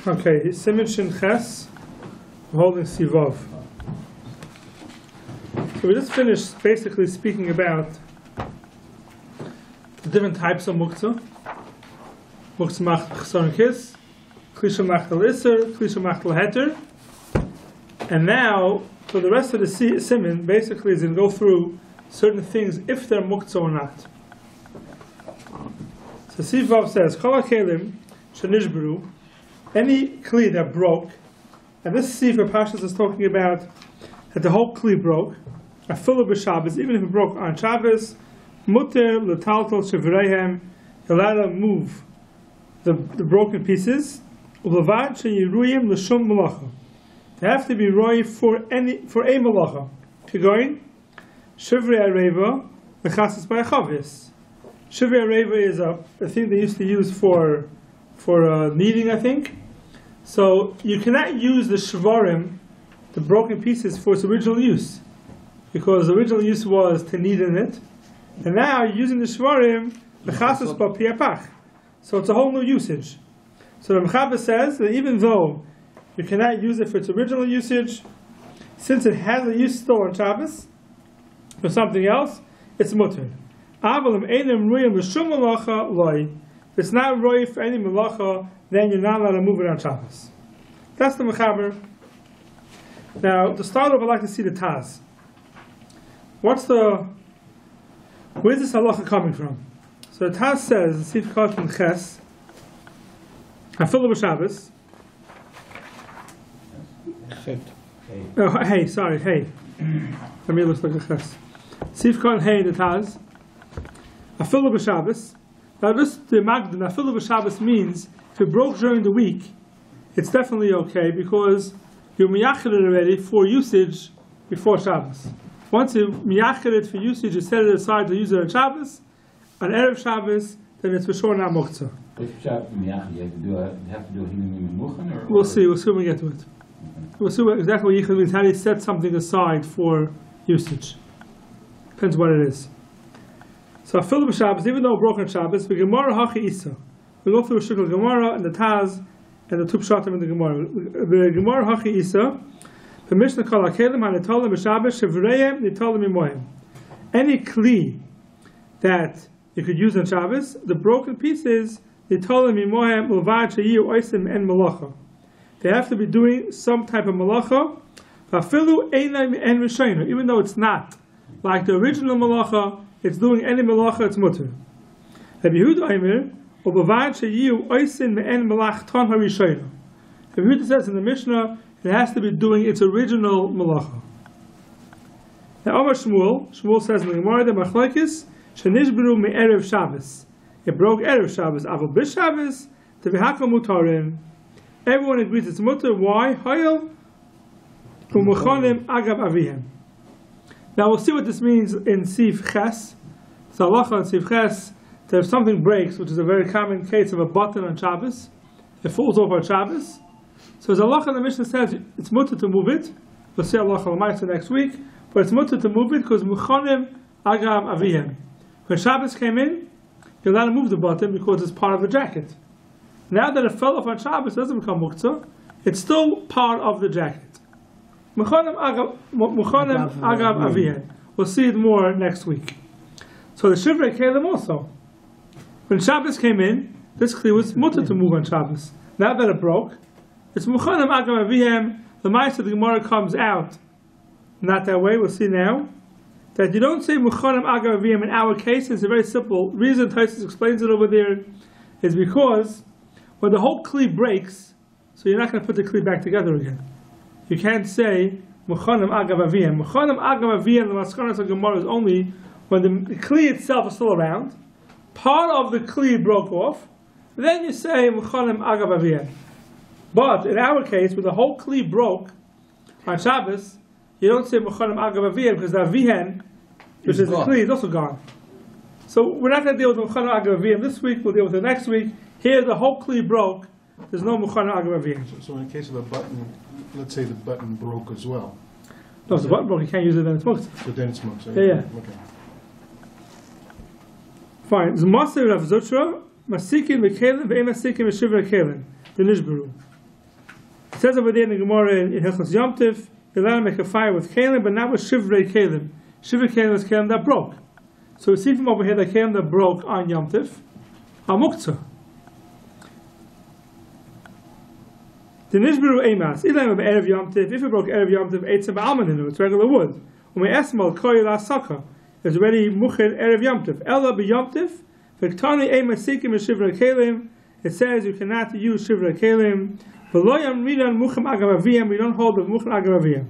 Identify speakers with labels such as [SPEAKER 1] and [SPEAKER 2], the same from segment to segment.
[SPEAKER 1] Okay, Siman Shin Ches, holding Sivav. So we just finished basically speaking about the different types of muktzah. Muktzah machtel chesron kis, klisha machtel iser, klisha machtel heter. And now, for the rest of the Siman, basically is going to go through certain things, if they're muktzah or not. So Sivav says, Kol HaKelim shenishberu, any kli that broke, and this Sefer Pashas is talking about that the whole kli broke, afilu b'Shabbos, even if it broke on Shabbos, muter l'taltal shevreihem, you're allowed to move the broken pieces, u'levad sheyiruyim l'shum malacha. They have to be roy for a malacha. Kegoin, shivrei areva, l'chasas b'achavis. Shivrei areva is a thing they used to use for kneading, I think. So you cannot use the shvarim, the broken pieces, for its original use, because the original use was to knead in it, and now you're using the shvarim l'chasas b'piapach. So it's a whole new usage. So the Mechaber says that even though you cannot use it for its original usage, since it has a use still on Shabbos for something else, it's mutter. Avalim einem ruyim l'shum malacha loy. If it's not roy for any malacha, then you're not allowed to move it on Shabbos. That's the Mechaber. Now, to start off, I'd like to see the Taz. Where's this halacha coming from? So the Taz says, Sif Katan Ches, Afilu b'Shabbos. Oh, hey, sorry, hey. For me, it looks like a Ches. Sif Katan Hey, the Taz. Afilu b'Shabbos. Now, this the Magdin, Afilu b'Shabbos means if it broke during the week, it's definitely okay because you're miyachid it already for usage before Shabbos. Once you miyachid it for usage, you set it aside to use it on Shabbos, on Erev Shabbos, then it's for sure not muktzah. We'll see when we get to it. We'll see exactly what yichud means, how do you set something aside for usage. Depends what it is. So Afilu b'Shabbos, even though broken Shabbos, we Gemara hachi isa. We go through a shikul Gemara and the Taz and the two pshatim in the Gemara. The Gemara hachi isa, the Mishnah kol hakelim hanitolim b'Shabbos shevreihem nitolim imohem. Any kli that you could use on Shabbos, the broken pieces nitolim imohem uvad sheyiu oisim en malacha. They have to be doing some type of malacha. Afilu einay en rishayna, even though it's not like the original malacha. It's doing any malacha, it's mutter. Rabbi Yehuda says in the Mishnah, it has to be doing its original malacha. Now, Amar Shmuel says in the Gemara, the machlokes shenishberu me'erev Shabbos. It broke erev Shabbos. Aval b'Shabbos tevihakal mutarin. Everyone agrees it's mutter. Why? Hayel u'mechonim agav avihem. Now we'll see what this means in Sif Ches. So halacha in Sif Ches, that if something breaks, which is a very common case of a button on Shabbos, it falls off on Shabbos. So as halacha the Mishnah says, it's mutter to move it. We'll see halacha l'maisa next week, but it's mutter to move it because mechonim agav avihem. When Shabbos came in, you're allowed to move the button because it's part of the jacket. Now that it fell off on Shabbos, it doesn't become muktzah. It's still part of the jacket. Mechonim agav avihen. We'll see it more next week. So the shivrei kelim also. When Shabbos came in, this kli was mutter to move on Shabbos. Now that it broke, it's mechonim agav avihen. The ma'aseh of the Gemara comes out not that way. We'll see now that you don't say mechonim agav avihen in our case. It's a very simple reason. Taisus explains it over there is because when the whole kli breaks, so you're not going to put the kli back together again. You can't say mechonim agav avihem. Mechonim agav avihem. The maskanas of Gemara is only when the kli itself is still around. Part of the kli broke off. Then you say mechonim agav avihem. But in our case, when the whole kli broke on Shabbos, you don't say mechonim agav avihem because the avihen, which is the kli, is also gone. So we're not going to deal with mechonim agav avihem this week. We'll deal with it next week. Here, the whole kli broke. There's no mechonim agav avihem.
[SPEAKER 2] So in the case of a button, let's say the button broke as well.
[SPEAKER 1] No, if the button broke, you can't use it, then it's muktzah.
[SPEAKER 2] So then it's muktzah.
[SPEAKER 1] Yeah.
[SPEAKER 2] Okay.
[SPEAKER 1] Fine. Z'maseh Rav Zutra, masikim v'kelim v'em masikim v'shivra kelim. The nishberu. says over there in the Gemara in Hilchos Yom Tov, you're allowed to make a fire with kalim, but not with shivrei kalim. Shivrei kalim is kalim that broke. So we see from over here that kalim that broke on Yom Tov are muktzah. The nishberu emas. Ilam of erev Yom Tov. If it broke erev Yom Tov, eitzim ba'almaninu. It's regular wood. When we esmal koyel asaka, it's already muchid erev Yom Tov. Ella be Yom Tov. V'ktani emas sikim shivrei kalim. It says you cannot use shivrei kalim. We don't hold the muchim agavaviyam.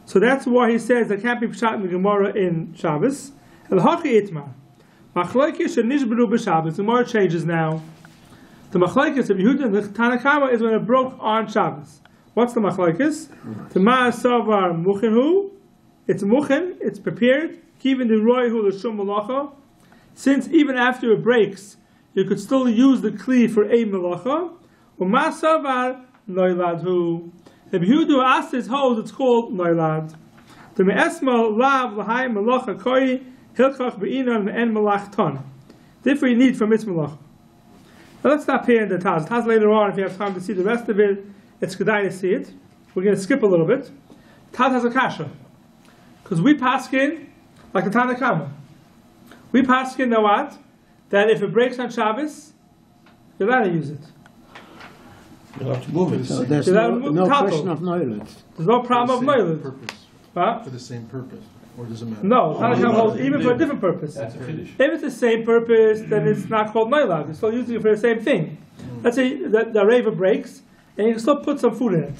[SPEAKER 1] So that's why he says there can't be pshat in the Gemara in Shabbos. El hachi itma. Machlokes shenishberu b'Shabbos. The Gemara changes now. The machlokes of Yehuda and the Tanakama is when it broke on Shabbos. What's the machlokes? The ma'asavar muchinhu. It's muchin. It's prepared. Even the roihu l'shum malacha. Since even after it breaks, you could still use the kli for a malacha. Umasavar noiladhu. If Yehuda asked his hose, it's called noilad. The me'esma lav l'hai malacha koi hilchach be'inan me'en malach ton. Different need from its malacha. Now let's stop here in the Taz. Taz later on, if you have time to see the rest of it, it's kedai to see it. We're going to skip a little bit. Taz has a kasha. Because we paskin like the Tanakama. We paskin know what? That if it breaks on Shabbos, you're allowed to use it.
[SPEAKER 3] Move it. So there's no question of noilet.
[SPEAKER 1] There's no problem of noilet.
[SPEAKER 2] For the same purpose. Or does it matter?
[SPEAKER 1] No, Tanakama holds even for a different purpose.
[SPEAKER 4] That's a finish.
[SPEAKER 1] If it's the same purpose, then it's not called noilat. You're still using it for the same thing. Let's say the reva breaks, and you can still put some food in it.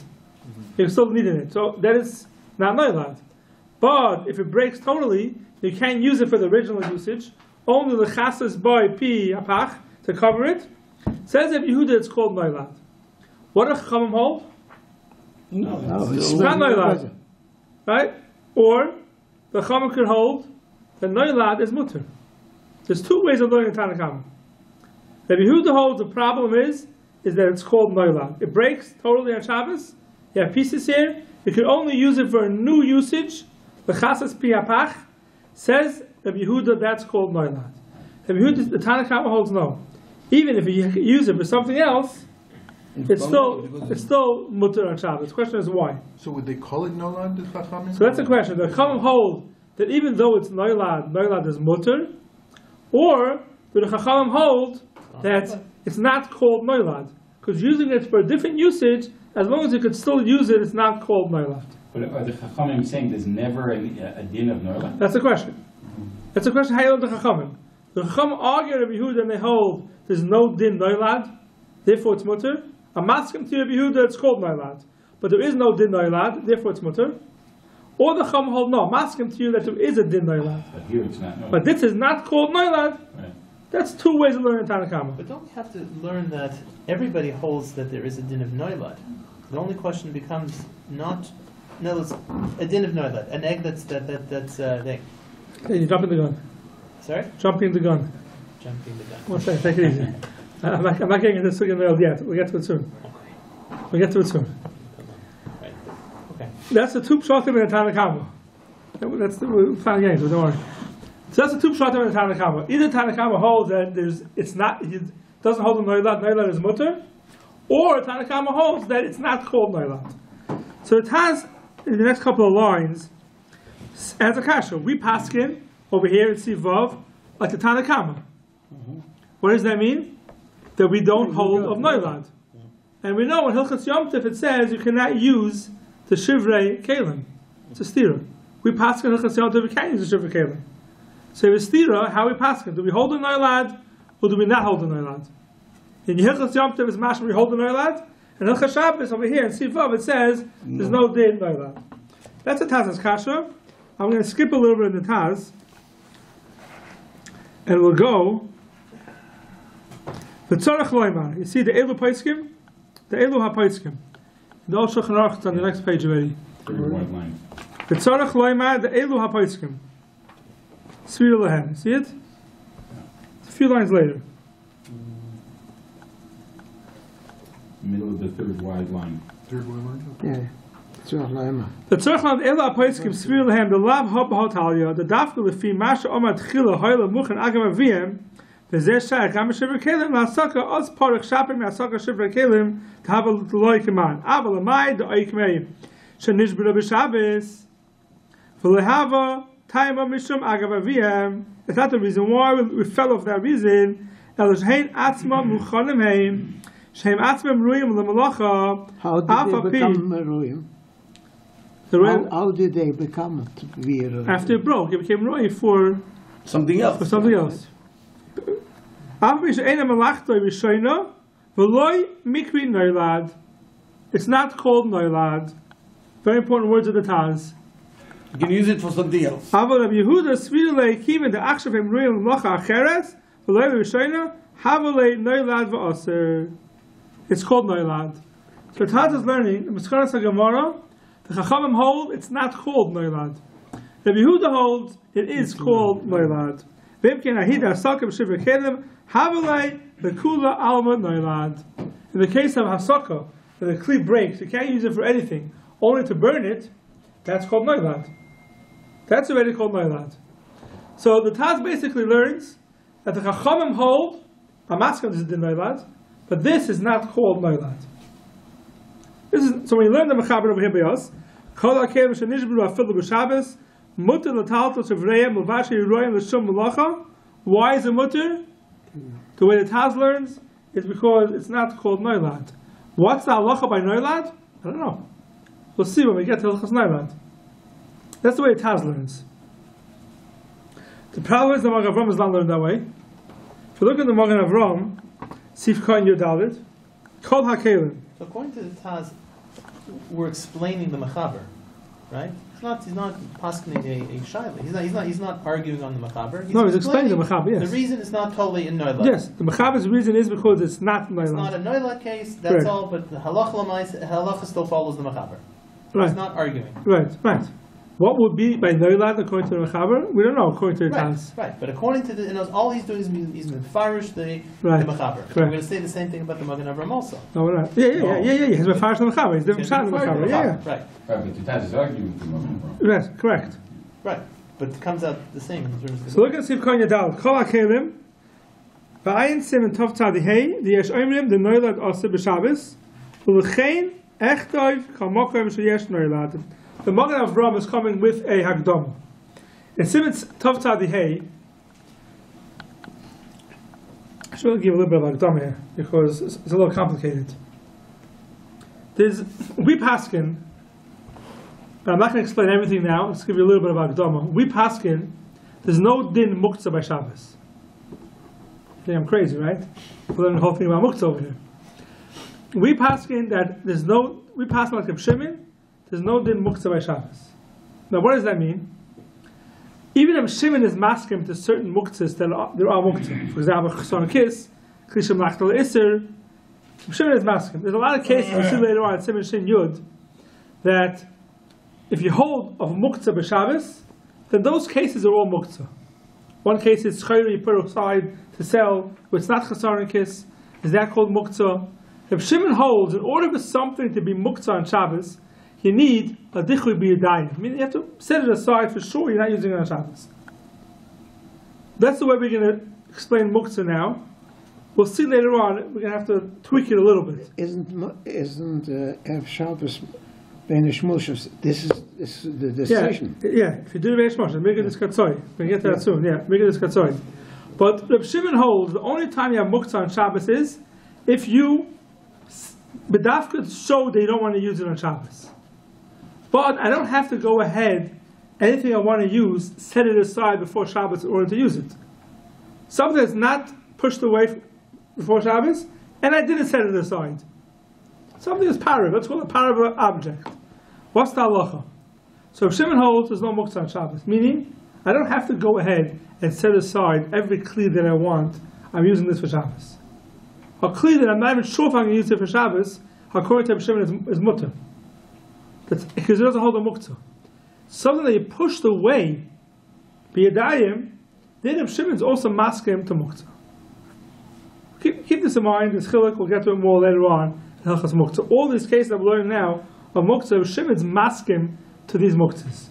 [SPEAKER 1] You can still knead in it. So that is not noilat. But if it breaks totally, you can't use it for the original usage. Only the chasas boy pi apach to cover it. Says if Yehuda, it's called noilat. What does Chachamim hold?
[SPEAKER 3] No,
[SPEAKER 1] it's not noilat, right? Or the Chachamim could hold that noilat is mutter. There's two ways of learning Tanakama. If Yehuda holds the problem is that it's called noilat. It breaks totally on Shabbos. You have pieces here. You can only use it for a new usage. The chasas pi apach says that Yehuda, that's called noilat. If Yehuda, the Tanakama holds no. Even if you use it for something else, it's still mutter on Shabbos. The question is why.
[SPEAKER 2] So would they call it nolad, the Chachamim?
[SPEAKER 1] So that's the question. The Chachamim hold that even though it's noilad is mutter, or do the Chachamim hold that it's not called noilad? Because using it for a different usage, as long as you could still use it, it's not called noilad.
[SPEAKER 4] But are the Chachamim saying there's never a din of noilad?
[SPEAKER 1] That's the question. That's the question. How you learn the Chachamim? The Chachamim argue Rabbi Yehuda and they hold there's no din noilad, therefore it's mutter. A maskim to Rabbi Yehuda, it's called noilad, but there is no din noilad, therefore it's mutter. Or the Chachamim hold no, maskim to you that there is a din noilad,
[SPEAKER 4] But here it's not noilad.
[SPEAKER 1] but this is not called noilad.
[SPEAKER 4] Right.
[SPEAKER 1] That's two ways of learning Tanakama.
[SPEAKER 5] But don't we have to learn that everybody holds that there is a din of noilad? The only question becomes not it's a din of noilad, an egg that's thing.
[SPEAKER 1] Hey, you're jumping the gun.
[SPEAKER 5] Sorry,
[SPEAKER 1] Jumping the gun.
[SPEAKER 5] jumping the gun.
[SPEAKER 1] One second, take it easy. I'm not getting into this again yet. We'll get to it soon. We'll get to it soon.
[SPEAKER 5] Right. Okay.
[SPEAKER 1] That's the two pshatim in the Tanakama. That's the final game, so don't worry. So that's the two pshatim in the Tanakama. Either Tanakama holds that it doesn't hold the noilad is mutter, or Tanakama holds that it's not called noilad. So it has in the next couple of lines as a kasha. We paskin over here in Sivav like the Tanakama. What does that mean? That we don't hold of noilad. And we know in Hilchos Yom Tov it says you cannot use the shivrei kalim. It's a stira. We paskin in Hilchos Yom Tov we can't use the shivrei kalim. So if it's stira, how we paskin? Do we hold the noilad or do we not hold the noilad? In Hilchos Yom Tov is mashma we hold the noilad. And Hilchos Shabbos over here in Sivav it says there's no din noilad. That's a Taz's kasha. I'm going to skip a little bit in the Taz, and we'll go. The Tzarech Loimar. You see the Elu Paiskim? The Elu HaPaiskim. The Old Shulchan Aruch is on the next page already.
[SPEAKER 4] Third white line.
[SPEAKER 1] The Tzarech Loimar, the Elu HaPaiskim. Svir Lehem. See it? It's a few lines later.
[SPEAKER 4] Middle of the third wide line.
[SPEAKER 2] Third one,
[SPEAKER 3] Yeah. Tzarech Loimar.
[SPEAKER 1] The Tzarech Loimar, the Elu HaPaiskim, Svir Lehem, the Lav HaPahotalia, the Dafka Lefi, Masha Omar Tchila, Hoyle Muchen Agam Aviem, V'zeh shayach gam b'shivra kelim la'asaka os parich shapim la'asaka shivra kelim to have a loy command. Aval amai the oikmei shenishbru b'Shabbos v'lehava taima mishum agav aviyam. It's not the reason why we fell off that reason. El shein atzma muchanim heim shein atzma ruim l'malacha.
[SPEAKER 3] How did they become ruim? How did they become to be
[SPEAKER 1] after it broke? It became ruim for
[SPEAKER 6] something else.
[SPEAKER 1] For something else. It's not called noilad. Very important words of the Taz.
[SPEAKER 6] You can use it for something else. It's called noilad. So the Taz is learning, the Meskaras HaGemara, the Chachamim hold, it's not called noilad. Rabbi Yehuda holds, it is called noilad. In the case of hasaka, that the kli breaks, you can't use it for anything, only to burn it, that's called noilad. That's already called noilad. So the Taz basically learns that the Chachamim hold, Amaskam is the noilad, but this is not called noilad. So when you learn the Mechaber over here by us, Kol HaKelim Shenishbru Afilu B'Shabbos, Mutter l'talto shevreim l'vashi yiroyim l'shum malacha. Why is it mutter? The way the Taz learns is because it's not called noilad. What's the halacha by noilad? I don't know. We'll see when we get to halachas noilad. That's the way the Taz learns. The problem is the Magen Avram is not learned that way. If you look at the Magen Avram, Sif Kohen Yodalit, Kol HaKelim.
[SPEAKER 5] So according to the Taz, we're explaining the Mechaber, right? He's not paskening a shaila. He's not arguing on the Mechaber.
[SPEAKER 1] He's explaining the Mechaber, yes.
[SPEAKER 5] The reason is not totally in Noilad.
[SPEAKER 1] Yes, the Mechaber's reason is because it's not Noilad.
[SPEAKER 5] It's not a Noilad case, that's correct. All, but the halacha still follows the Mechaber.
[SPEAKER 1] Right.
[SPEAKER 5] He's not arguing.
[SPEAKER 1] Right. What would be by Noilad according to the Mechaber? We don't know according to the Taz.
[SPEAKER 5] Right, but according to all he's doing is he's mefarish the Mechaber. We're going to say the same thing about the Magen Avram also.
[SPEAKER 1] No, we're not. Yeah. He's mefarish the Mechaber. He's different shot in the Mechaber. Yeah.
[SPEAKER 5] Right,
[SPEAKER 4] but the Taz is arguing with the Magen Avram.
[SPEAKER 1] Yes, correct.
[SPEAKER 5] Right, but it comes out the same in terms of.
[SPEAKER 1] So look at Sif Kohen Yadal. Kol HaKelim V'ayin Sim Tov Tzadi Hey V'yesh Oimrim the Noilad Asa B'Shabbos V'lechein Echtoiv Kamokim Sheyesh Noilad. The Magen Avram is coming with a Hagdom. In Simon Tov Tzadi Hey, I should really give a little bit of Hagdom here because it's a little complicated. We paskin. I'm not going to explain everything now. Let's give you a little bit of Hagdama. We paskin. There's no din muktzah by Shabbos. I think I'm crazy, right? We're learning the whole thing about muktzah over here. We paskin that we pass like Reb Shimon. There's no din muktzah by Shabbos. Now, what does that mean? Even if Shimon is maskim to certain muktzahs that there are muktzah. For example, chasson kiss, klishim lachtal iser. Shimon is maskim. There's a lot of cases we see later on at Simon Shin Yud that if you hold of muktzah by Shabbos, then those cases are all muktzah. One case is chayre, you put it aside to sell, but it's not chasson kiss. Is that called muktzah? If Shimon holds, in order for something to be muktzah on Shabbos, you need a dichui b'yadayim. I mean, you have to set it aside for sure. You're not using it on Shabbos. That's the way we're going to explain muktzah now. We'll see later on. We're going to have to tweak it a little bit.
[SPEAKER 3] Isn't Erev Shabbos Beinish Moshes? This is the decision.
[SPEAKER 1] Yeah. If you do Beinish Moshes, make it this katzoi. We're going to get to that soon. Yeah, make it this katzoi. But Reb Shimon holds the only time you have muktzah on Shabbos is if you bedafka show that you don't want to use it on Shabbos. But I don't have to go ahead, anything I want to use, set it aside before Shabbos in order to use it. Something that's not pushed away before Shabbos, and I didn't set it aside. Something is parav, let's call it parav object. What's the halacha? So if Shimon holds, there's no muktzah on Shabbos, meaning I don't have to go ahead and set aside every kli that I want, I'm using this for Shabbos. A kli that I'm not even sure if I'm going to use it for Shabbos, according to Shimon is mutter. Because it doesn't hold a muktzah. Something that you pushed away, b'yadayim, then Reb Shimon's also maskim to muktzah. Keep this in mind. This chiluk, we'll get to it more later on. Hilchas muktzah. All these cases I'm learning now are muktzah. Reb Shimon's maskim to these muktzahs.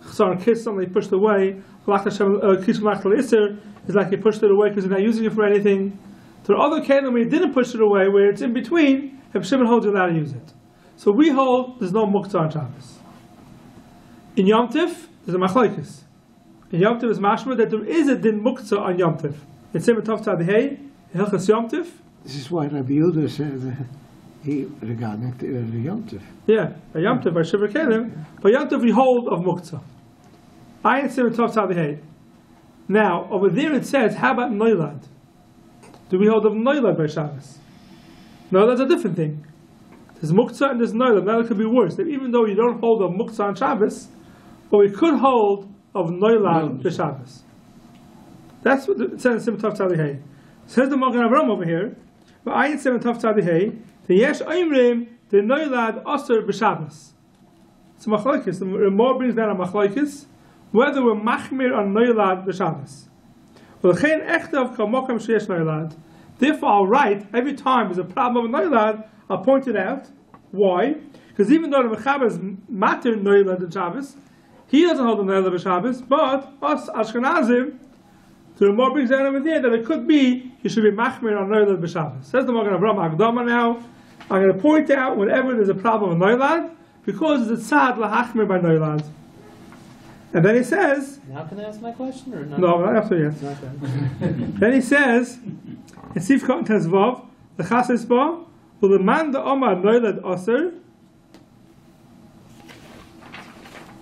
[SPEAKER 1] Chassan kiss, something they pushed away. Kish l'achtal iser. it's like you pushed it away because you're not using it for anything. There are other kelim where you didn't push it away, where it's in between, and Shimon holds you're allowed to use it. So we hold there's no muktzah on Shabbos. In Yom Tif, there's a machlokes. In Yom Tif is mashma that there is a din muktzah on Yom Tif. In Simon Tov Tzad Hey, Hilchas Yom Tif.
[SPEAKER 3] This is why Rabbi Yehuda said he regarding the Yom Tov.
[SPEAKER 1] Yeah, by Yom Tov, by Shiva Kelim. By Yom Tov we hold of muktzah. Ayin Simon Tov Tzad Hey. Now, over there it says, how about Noilad? Do we hold of Noilad by Shabbos? Noilad's a different thing. There's Muktzah and there's Noilad. Noilad could be worse. That even though you don't hold of Muktzah on Shabbos, but we could hold of Noilad by Shabbos. That's what it says in Simon Tov Tzad Hey. Says the Magen Avram over here, but Ayin Simon Tov Tzad Hey, the Yesh Oimrim, the Noilad Osir b'Shabbos. It's a machlokes. The Ramah brings down a machlokes, whether we're machmir on Noilad b'Shabbos. Therefore, I'll write every time there's a problem with Noilad, I'll point it out. Why? Because even though the Mechaber is matter Noilad in Shabbos, he doesn't hold the Noilad b'Shabbos, but us Ashkenazim, the Ramah brings down over there that it could be you should be machmir on Noilad b'Shabbos. Says the Magen Avram Akdama now. I'm going to point out whenever there's a problem with Noilad, because it's a tzad lahachmir by Noilad. And then he says...
[SPEAKER 5] Now can I ask my question or not?
[SPEAKER 1] No, not after yet.
[SPEAKER 5] Okay.
[SPEAKER 1] Then he says, in Sifkot Tezvav, the Chasis Ba, Uleman da Omar Noilad Aser,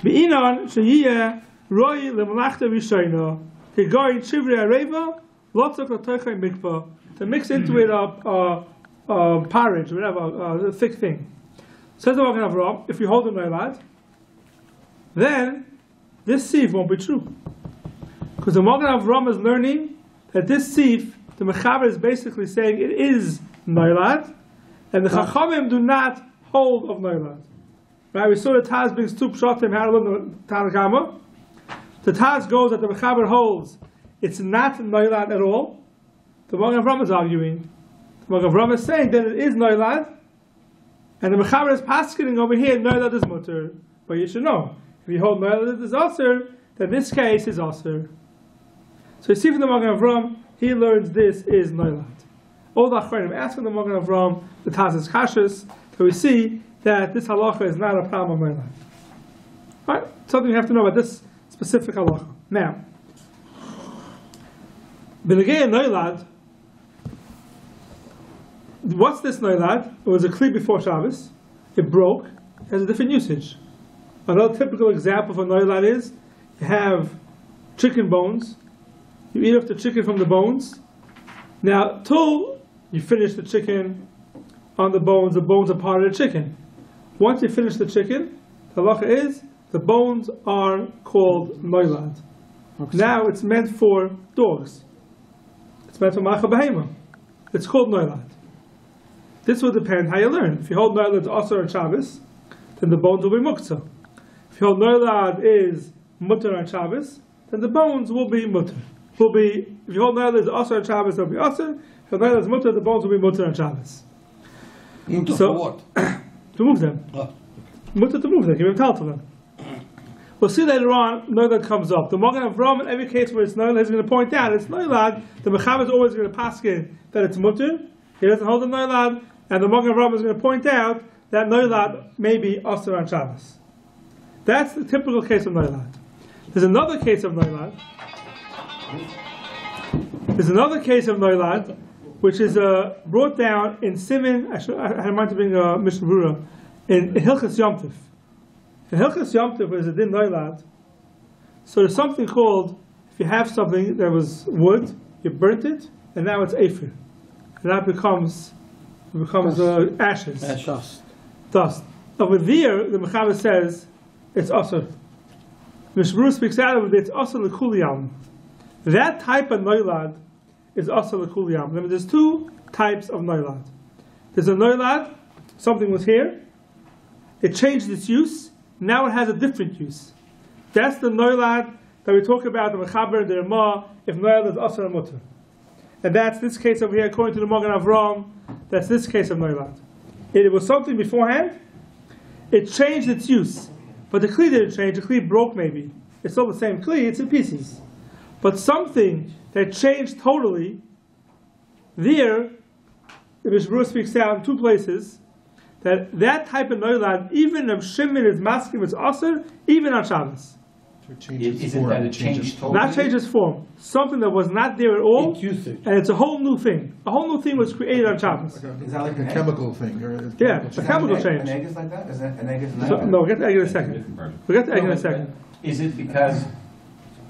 [SPEAKER 1] Be'inan Sheyiyeh Roi Lemlachta Rishayna, Higoi Chivri Areva, Lotzok Latoicha Mikvah, to mix into it porridge, whatever, a thick thing. Says the Magen Avram, if you hold the Noilad, then this sif won't be true. Because the Magen Avram is learning that this sif, the Mechaber is basically saying it is Noilad, and the Chachamim do not hold of Noilad. Right? We saw the Taz brings two pshatim, how to learn the Tanakama. The Taz goes that the Mechaber holds it's not Noilad at all. The Magen Avram is arguing. The Magen Avram is saying that it is Noilad, and the Mechaber is paskening over here, Noilad is mutter. But you should know, if you hold Noilad is Aser, then this case is Aser. So you see from the Magen Avram, he learns this is Noilad. All the Achronim asking the Magen Avram, the Taz's Kashas, so we see that this halacha is not a problem of Noilad. Right? Something you have to know about this specific halacha. Now, B'negei Noilad, what's this Noilad? It was a kli before Shabbos. It broke. It has a different usage. Another typical example for Noilad is you have chicken bones. You eat off the chicken from the bones. Now, till you finish the chicken on the bones are part of the chicken. Once you finish the chicken, the halacha is the bones are called Noilad. Okay. Now it's meant for dogs. It's meant for Macha Behema. It's called Noilad. This will depend how you learn. If you hold Noilad Asar on Shabbos, then the bones will be Muktzah. If you hold Noilad is Mutter on Shabbos, then the bones will be Mutter. If you hold Noilad is Asar on Shabbos, they'll be Asar. If you hold Noilad is Mutter, the bones will be Mutter on Shabbos.
[SPEAKER 7] Mutter
[SPEAKER 1] So,
[SPEAKER 7] for what?
[SPEAKER 1] to move them.
[SPEAKER 7] Oh.
[SPEAKER 1] Mutter to move them, give him tal to them. We'll see later on, Noilad comes up. The Magen Avram, in every case where it's Noilad, is going to point out it's Noilad. The Mechaber is always going to paskin that it's Mutter. He doesn't hold the Noilad. And the Magen Avram is going to point out that Noilad may be Asar on Shabbos. That's the typical case of Noilad. There's another case of Noilad. Which is brought down in Simin. I might to bring Mishnah Berurah in Hilchas Yom Tif. In Hilchas Yom Tif, there's a din Noilad. So there's something called, if you have something that was wood, you burnt it, and now it's aphir, and that becomes ashes, dust. Over there, the Mechaber says it's asur. Mishnah Berurah speaks out of it. It's asur l'kuliyam. That type of Noilad is asur l'kuliyam. Remember, there's two types of Noilad. There's a Noilad, something was here, it changed its use, now it has a different use. That's the Noilad that we talk about, the Mechaber and the Ramah, if Noilad is asur and mutter. And that's this case over here, according to the Magen Avram, that's this case of Noilad. It was something beforehand, it changed its use. But the Kli didn't change, the Kli broke maybe. It's still the same Kli, it's in pieces. But something
[SPEAKER 6] that changed totally, there, the Mishmur speaks out in two places, that type of noilad, even if Shimon is masking, it's asr, even on Shabbos.
[SPEAKER 2] So it changes
[SPEAKER 4] Isn't
[SPEAKER 2] form.
[SPEAKER 4] that a change totally?
[SPEAKER 6] Not change its form. Something that was not there at all,
[SPEAKER 3] It's usage.
[SPEAKER 6] and it's a whole new thing. A whole new thing was created on Shabbos.
[SPEAKER 2] Is that
[SPEAKER 7] like
[SPEAKER 2] a
[SPEAKER 7] an egg?
[SPEAKER 2] chemical thing? Or a
[SPEAKER 6] Yeah,
[SPEAKER 2] chemical
[SPEAKER 6] a
[SPEAKER 2] change?
[SPEAKER 6] chemical
[SPEAKER 7] An
[SPEAKER 6] change.
[SPEAKER 7] egg is like that? Is that an egg is like
[SPEAKER 6] So,
[SPEAKER 7] that?
[SPEAKER 6] no, we'll get to egg in a
[SPEAKER 4] That's a
[SPEAKER 6] second.
[SPEAKER 4] different version.
[SPEAKER 6] We'll get to egg in
[SPEAKER 4] No,
[SPEAKER 6] a
[SPEAKER 4] but
[SPEAKER 6] second.
[SPEAKER 4] Is it because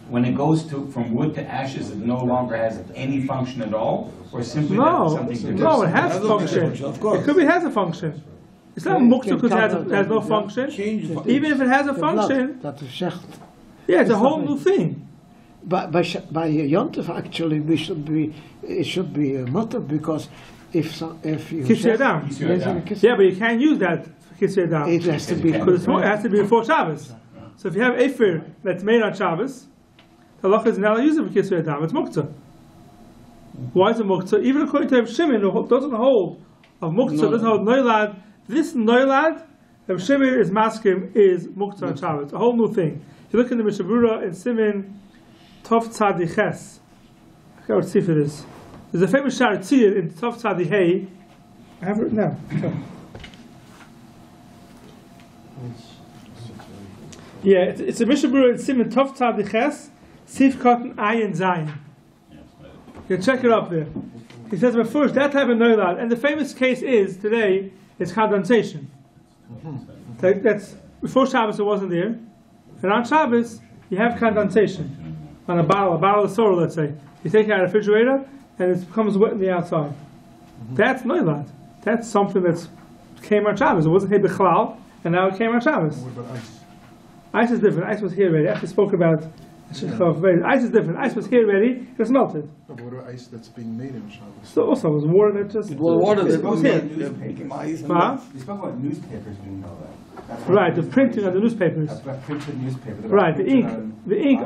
[SPEAKER 4] when it goes from wood to ashes, it no longer has any function at all, or simply that
[SPEAKER 6] No,
[SPEAKER 4] something to do?
[SPEAKER 6] no, it has a
[SPEAKER 3] Has a
[SPEAKER 6] function.
[SPEAKER 3] function, of course.
[SPEAKER 6] It could be has a function. It's not muktzah because it has no function. Even if it has a function,
[SPEAKER 3] That is zegt.
[SPEAKER 6] yeah, it's a
[SPEAKER 3] It's
[SPEAKER 6] whole
[SPEAKER 3] not
[SPEAKER 6] new thing.
[SPEAKER 3] By Yontif, actually, it should be a mutter, because if you
[SPEAKER 6] Kitzur Adam. Yeah, but you can't use that for Kitzur Adam.
[SPEAKER 3] it has to be
[SPEAKER 6] Because it has to be before Shabbos. So if you have Efer that's made on Shabbos, the halacha is not allowed to use it for Kitzur Adam. It's muktzah. Why is it muktzah? Even according to Reb Shimon, who doesn't hold of muktzah, doesn't hold noilad. This noilad, Reb Shimon is maskim, is muktzah on Shabbos. A whole new thing. You look in the Mishabura in Simin Tov Tzadiches. I can't see for this. There's a famous Shar Tzir in Tov Tzadihei. I have it now. Yeah, it's a Mishabura in Simin Tov Tzadiches, Sif Cotton Ayin Zayin. You can check it up there. He says, but first, that type of noilad, and the famous case is, today, is condensation. That's, before Shabbos it wasn't there, and on Shabbos, you have condensation. On a bottle of soda, let's say. You take it out of the refrigerator, and it becomes wet on the outside. That's noilad. That's something that came on Shabbos. It wasn't here b'chlal, and now it came on Shabbos.
[SPEAKER 2] What about ice?
[SPEAKER 6] Ice is different. Ice was here already. After spoke about ice is different. Ice was here already. It was melted.
[SPEAKER 2] No, but what about ice that's being made in Shabbos?
[SPEAKER 6] So also it was water that just
[SPEAKER 3] water
[SPEAKER 6] it
[SPEAKER 3] that
[SPEAKER 6] was
[SPEAKER 3] was
[SPEAKER 6] here. Huh?
[SPEAKER 7] You spoke about newspapers being know that.
[SPEAKER 6] Right, the printing of the newspapers.
[SPEAKER 7] Printed newspaper.
[SPEAKER 6] Right, the ink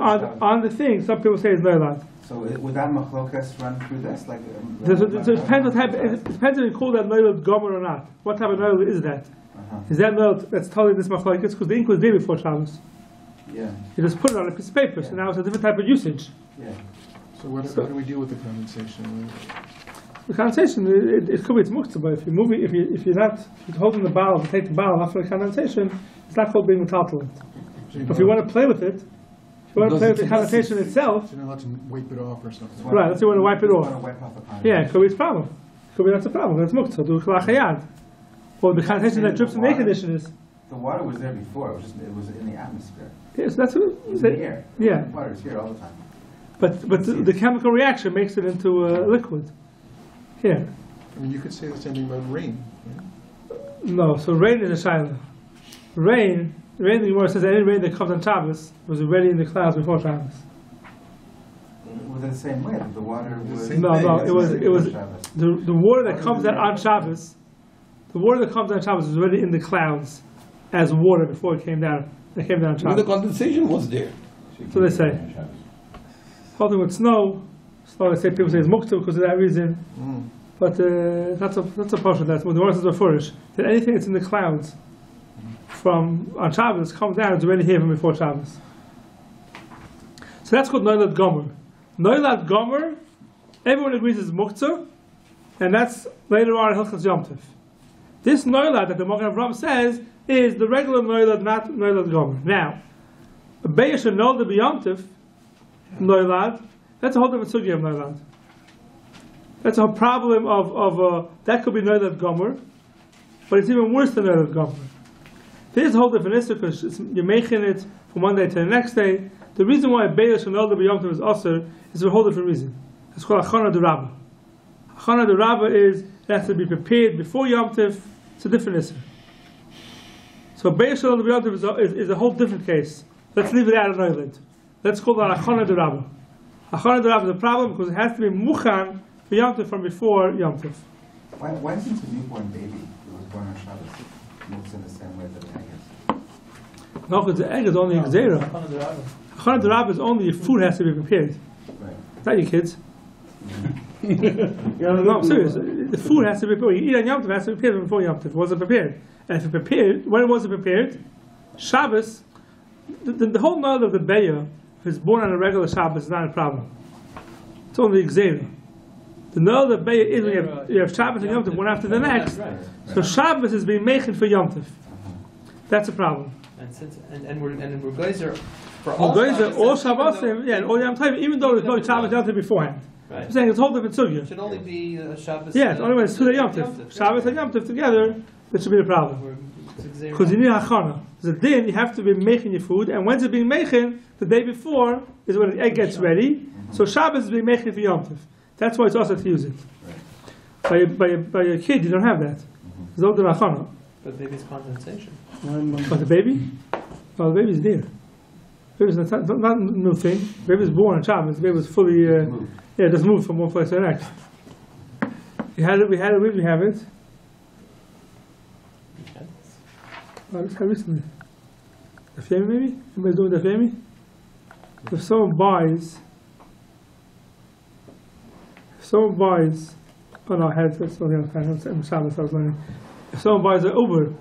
[SPEAKER 6] on the thing. Some people say is noilad.
[SPEAKER 7] So would that machlokas run through this? Like,
[SPEAKER 6] So it depends what type. It depends if you call that noilad gomer or not. What type of noilad is that? Is that noilad that's totally this machlokes? Because the ink was there before Shabbos.
[SPEAKER 7] Yeah.
[SPEAKER 6] You just put it on a piece of paper. So now it's a different type of usage.
[SPEAKER 7] Yeah.
[SPEAKER 2] So how do we deal with the condensation?
[SPEAKER 6] The condensation, it could be it's muktzah, but if you move it, if you're not holding the bottle, if you take the bottle after the condensation, it's not called being metaltalent. If you want to play with it, if you want to play with the condensation itself,
[SPEAKER 2] So you're not allowed to wipe it off or something.
[SPEAKER 6] right, let's say you want to wipe it
[SPEAKER 7] Want to
[SPEAKER 6] off.
[SPEAKER 7] wipe off the condensation.
[SPEAKER 6] Yeah, it could be it's a problem. It could be that's a problem. That's muktzah. Do klachayad. Or the condensation that drips in the air conditioners.
[SPEAKER 7] The water was there before. It was in the atmosphere.
[SPEAKER 6] Yes, that's what.
[SPEAKER 7] It was in the air.
[SPEAKER 6] Yeah,
[SPEAKER 7] Water is here all the time.
[SPEAKER 6] but the chemical reaction makes it into a liquid. Here,
[SPEAKER 2] I mean, you could say the same thing about rain.
[SPEAKER 6] no. So rain is a shaila. Rain. The Gemara says that any rain that comes on Shabbos was already in the clouds before Shabbos.
[SPEAKER 7] Was it the same way? That the water was.
[SPEAKER 6] No, it was
[SPEAKER 7] Shabbos.
[SPEAKER 6] the water that comes out on Shabbos. The water that comes out on Shabbos was already in the clouds as water before it came down. It came down on
[SPEAKER 3] The
[SPEAKER 6] Shabbos.
[SPEAKER 3] condensation was there.
[SPEAKER 6] So they say. Holding with snow. Snow, they say people say it's muktzah because of that reason. But that's a portion. That's when the Gemara says beforish that anything that's in the clouds from on Shabbos comes down is already here from before Shabbos. So that's called noilad gomer. Noilad gomer, everyone agrees is muktzah, and that's later on in Hilchas Yom Tov. This noilad that the Magen Avraham says is the regular noilad, not noilad gomer. Now, a beis should know the Yom Tov noilad. That's a whole different sugya of noilad. That's a whole problem of that could be noilad gomer, but it's even worse than noilad gomer. There's a whole different issue because you're making it from one day to the next day. The reason why a beis should know the Yom Tov is aser is for a whole different reason. It's called achana d'Rabba. Achana d'Rabba is it has to be prepared before Yom Tov. It's a different issue. So beis should know the Yom Tov is a whole different case. Let's leave it out of noilad. Let's call that achana d'Rabba. Achana d'Rabba is a problem because it has to be muchan for Yom Tov from before Yom Tov.
[SPEAKER 7] Why isn't a newborn baby that was born on Shabbos moves in the same way that an egg is?
[SPEAKER 6] No, because the egg is only a gzeira. Achana d'Rabba is only your food has to be prepared.
[SPEAKER 7] Right.
[SPEAKER 6] Not your kids. No, I'm serious. The food has to be prepared. You eat on Yom Tov, it has to be prepared before Yom Tov. It wasn't prepared. And if it prepared, when it wasn't prepared, Shabbos, the whole knowledge of the Beya, if it's born on a regular Shabbos, is not a problem.
[SPEAKER 1] It's only Gzeira. To know that you have Shabbos and Yom Tov one after the next, so Shabbos is being mechin for Yom Tov. That's a problem.
[SPEAKER 5] And we're geyser for
[SPEAKER 1] Well,
[SPEAKER 5] all
[SPEAKER 1] geyser, all
[SPEAKER 5] Shabbos,
[SPEAKER 1] Shabbos, and all Yom Tov, even though there's no Shabbos Yom Tov beforehand.
[SPEAKER 5] Right.
[SPEAKER 1] I'm saying it's a whole different sugya.
[SPEAKER 5] It should only be Shabbos.
[SPEAKER 1] Yeah, it's only when it's 2 Yom Tov. Shabbos and Yom Tov together, that should be the problem. Because you need hachana. The din, you have to be making your food, and when's it being making? The day before is when the egg gets ready. So Shabbos is being making for Yom Tov. That's why it's also to use it. By a kid, you don't have that. There's no hachana.
[SPEAKER 5] But baby's condensation.
[SPEAKER 1] But the baby? Well, the baby's there. Baby's not a new thing. Baby's born on Shabbos. The baby was fully, just moved from one place to the next. We have it. Oh, this guy recently. The family, maybe? Everybody's doing the family? If someone buys, oh no, I had this on the other time, Shabbos I was learning. If someone buys an Uber,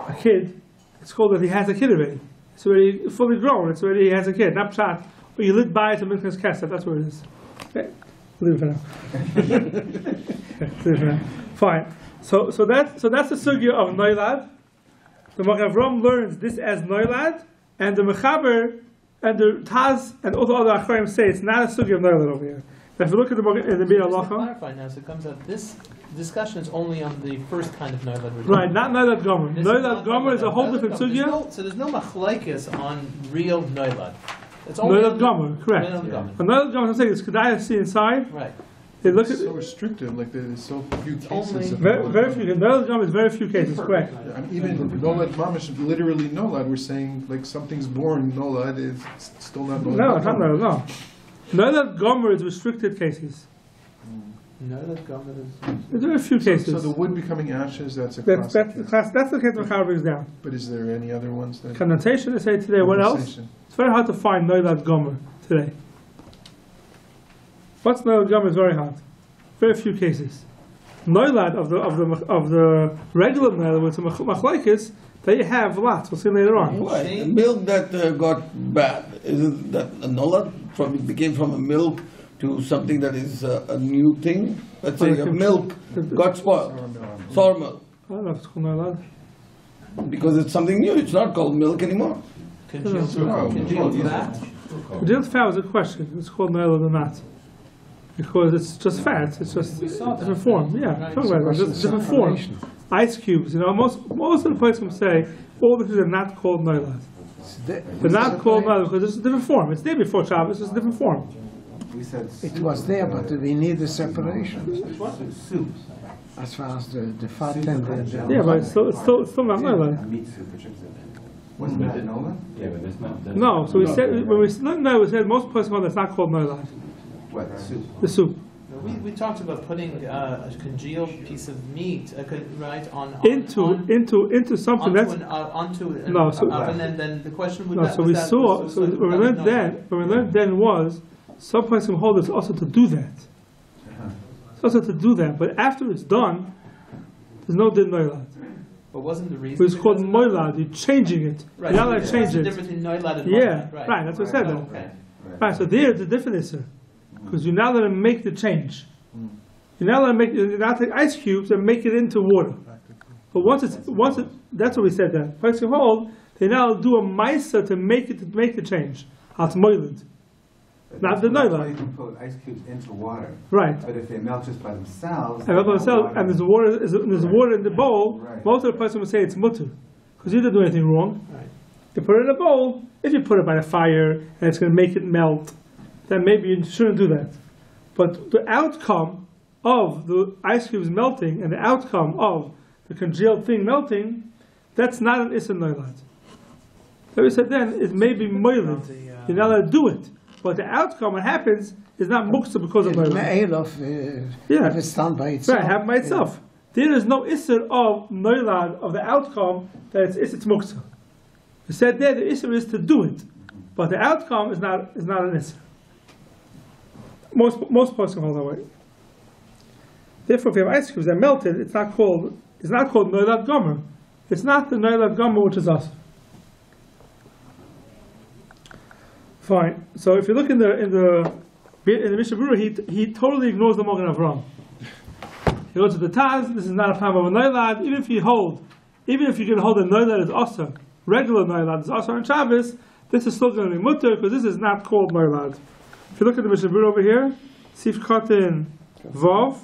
[SPEAKER 1] a kid, it's called that he has a kid already. It's already fully grown, it's already, he has a kid, not pshat. But you lit by it to Minchas Kesef, that's what it is. Okay, leave it for now. Leave it for now. Fine. So that's the sugya of Noilad. The Magen Avraham learns this as Noilad, and the Mechaber and the Taz and all the other Achraim say it's not a sugya of Noilad over here. If you look at the Bir Halacha,
[SPEAKER 5] Clarify now, so it comes out this discussion is only on the first kind of Noilad.
[SPEAKER 1] right? Not Noilad Gomer. Noilad Gomer is a whole different sugya.
[SPEAKER 5] So there's no machlaikas on real Noilad. It's only
[SPEAKER 1] Noilad Gomer, correct.
[SPEAKER 5] Noilad Gomer.
[SPEAKER 1] A Noilad Gomer, I'm saying it's Kedai see inside.
[SPEAKER 5] Right.
[SPEAKER 1] They look
[SPEAKER 2] It's
[SPEAKER 1] at
[SPEAKER 2] so restrictive, like there's so few
[SPEAKER 5] only-
[SPEAKER 2] cases.
[SPEAKER 1] very few. Noilad Gomer is very few cases, correct?
[SPEAKER 2] Even Nolad Mamish, literally Nolad, we're saying like something's born, Nolad is still not Nolad.
[SPEAKER 1] No, it's not Noilad. No. Noilad Gomer is restricted cases.
[SPEAKER 5] Noilad Gomer is.
[SPEAKER 1] There's very few cases.
[SPEAKER 2] So the wood becoming ashes, that's a
[SPEAKER 1] That's
[SPEAKER 2] classic
[SPEAKER 1] the
[SPEAKER 2] case.
[SPEAKER 1] class. That's the case Mechaber brings down.
[SPEAKER 2] But is there any other ones that?
[SPEAKER 1] Condensation, they say today. What else?
[SPEAKER 2] Condensation.
[SPEAKER 1] It's very hard to find Noilad Gomer today. What's Noilad Gomer is very hard. Very few cases. Noilad of the regular Noilad with the machlaikis, they have lots. We'll see later on.
[SPEAKER 8] Why? The milk that got bad, isn't that a nolad? It became from a milk to something that is a new thing? Let's say a milk got spoiled. Sour milk.
[SPEAKER 1] I don't know if it's called Noilad.
[SPEAKER 8] Because it's something new. It's not called milk anymore.
[SPEAKER 5] Congealed fat.
[SPEAKER 1] Congealed fat was a question. It's called Noilad or not. Because it's just fat. It's just different form. Yeah, talk about it. It's just different form. Ice cubes. Most of the places say all the things are not called Noilad. They're not called Noilad because it's a different form. It's there before Shabbos. It's a different form.
[SPEAKER 7] We said
[SPEAKER 3] It was there, but we need the separation
[SPEAKER 7] soup.
[SPEAKER 3] as far as the fat and the.
[SPEAKER 1] Yeah, but it's still not Noilad.
[SPEAKER 7] Meat soup, or chicken soup. Wasn't that Nola?
[SPEAKER 4] Yeah, but that's not.
[SPEAKER 1] No, so we said when we said most places that's not called Noilad.
[SPEAKER 7] What, soup?
[SPEAKER 1] The soup.
[SPEAKER 5] We talked about putting a congealed piece of meat, right, on
[SPEAKER 1] into something
[SPEAKER 5] onto
[SPEAKER 1] that's
[SPEAKER 5] onto an
[SPEAKER 1] No, so-
[SPEAKER 5] oven, and then the question would
[SPEAKER 1] no. So we saw. So when we learned then was some places hold us also to do that. It's also to do that, but after it's done, there's no din Noilad.
[SPEAKER 5] But wasn't the reason?
[SPEAKER 1] It's called
[SPEAKER 5] because of
[SPEAKER 1] Moilad. You're changing it.
[SPEAKER 5] Right.
[SPEAKER 1] You're not allowed to
[SPEAKER 5] What's
[SPEAKER 1] change
[SPEAKER 5] the
[SPEAKER 1] it.
[SPEAKER 5] difference between Noilad and
[SPEAKER 1] Yeah,
[SPEAKER 5] Moilad?
[SPEAKER 1] right. That's what I said. Then.
[SPEAKER 5] Okay.
[SPEAKER 1] Right. So there, it's a different issue because you're now going to make the change. You're now going to take ice cubes and make it into water. But once it, that's what we said then. First of all, they now do a ma'isa to make the change. It's Moilad. Not the
[SPEAKER 7] That's why
[SPEAKER 1] Noilad.
[SPEAKER 7] you can put ice cubes into water.
[SPEAKER 1] Right.
[SPEAKER 7] But if they melt just by themselves.
[SPEAKER 1] And there's water in the bowl.
[SPEAKER 7] Right.
[SPEAKER 1] Most of the person would say it's mutter because you didn't do anything wrong.
[SPEAKER 5] Right.
[SPEAKER 1] You put it in a bowl. If you put it by the fire and it's going to make it melt, then maybe you shouldn't do that. But the outcome of the ice cubes melting and the outcome of the congealed thing melting, that's not an Issa Noilad. So we said then, it may be Moilad. You're not allowed to do it. But the outcome, what happens, is not Muksa because of Noilad.
[SPEAKER 3] If it's done by itself.
[SPEAKER 1] Right, happen by itself. There is no Issa of Noilad, of the outcome, that it's Muksa. We said there, the Issa is to do it. But the outcome is not an Issa. Most parts hold that way. Therefore, if you have ice cubes that melted, it's not called Noilad Gomer. It's not the Noilad Gomer which is us. Fine. So if you look in the
[SPEAKER 6] In the Mishnah Berurah, he totally ignores the Magen Avraham. He goes to the Taz. This is not a time of a noilad. Even if you can hold a noilad as asur, regular noilad is asur on Shabbos, this is still going to be mutter because this is not called noilad. If you look at the Mishnah Berurah over here, Sif Katan Vav,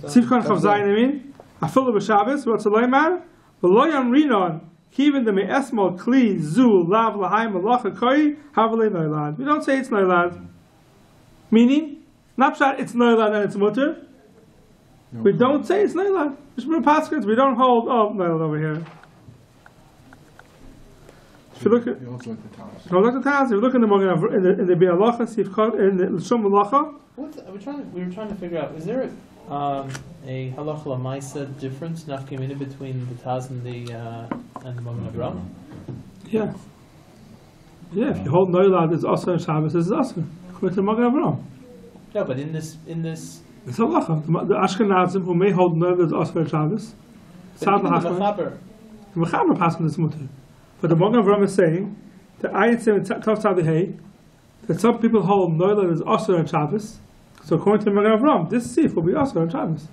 [SPEAKER 6] Sif Katan Chav Zayin. I mean, Afilu b'Shabbos. What's the loymar? V'lo yamrinon kiven the me'esmol kli zu lav lahayim malacha koi havalei noilad. We don't say it's noilad. Meaning, not pshat it's noilad and it's mutter. We don't say it's noilad. Mishmur Paskins, we don't hold noilad over here. If you look at
[SPEAKER 2] You also like the Taz.
[SPEAKER 6] if you look in the in the Bi'alacha, Sif Katan in the L'shon Malacha.
[SPEAKER 5] We were trying to figure out, is there a halacha l'maisa difference, nafkamina, between the Taz and the Magen Avraham?
[SPEAKER 6] Yeah. Yeah, if you hold noilad is asur on Shabbos, this is asur. According to Magen Avraham.
[SPEAKER 5] No, but in this,
[SPEAKER 6] It's halacha. The Ashkenazim who may hold noilad is asur on Shabbos. Sad
[SPEAKER 5] the
[SPEAKER 6] l'hachma.
[SPEAKER 5] Mechaber,
[SPEAKER 6] The Mechaber passes this mutter. But the Magen Avraham is saying that Ayin Sim Tov Tzadihei that some people hold noilad is asur on Shabbos. So according to Magen Avraham, this sif will be asur on Shabbos.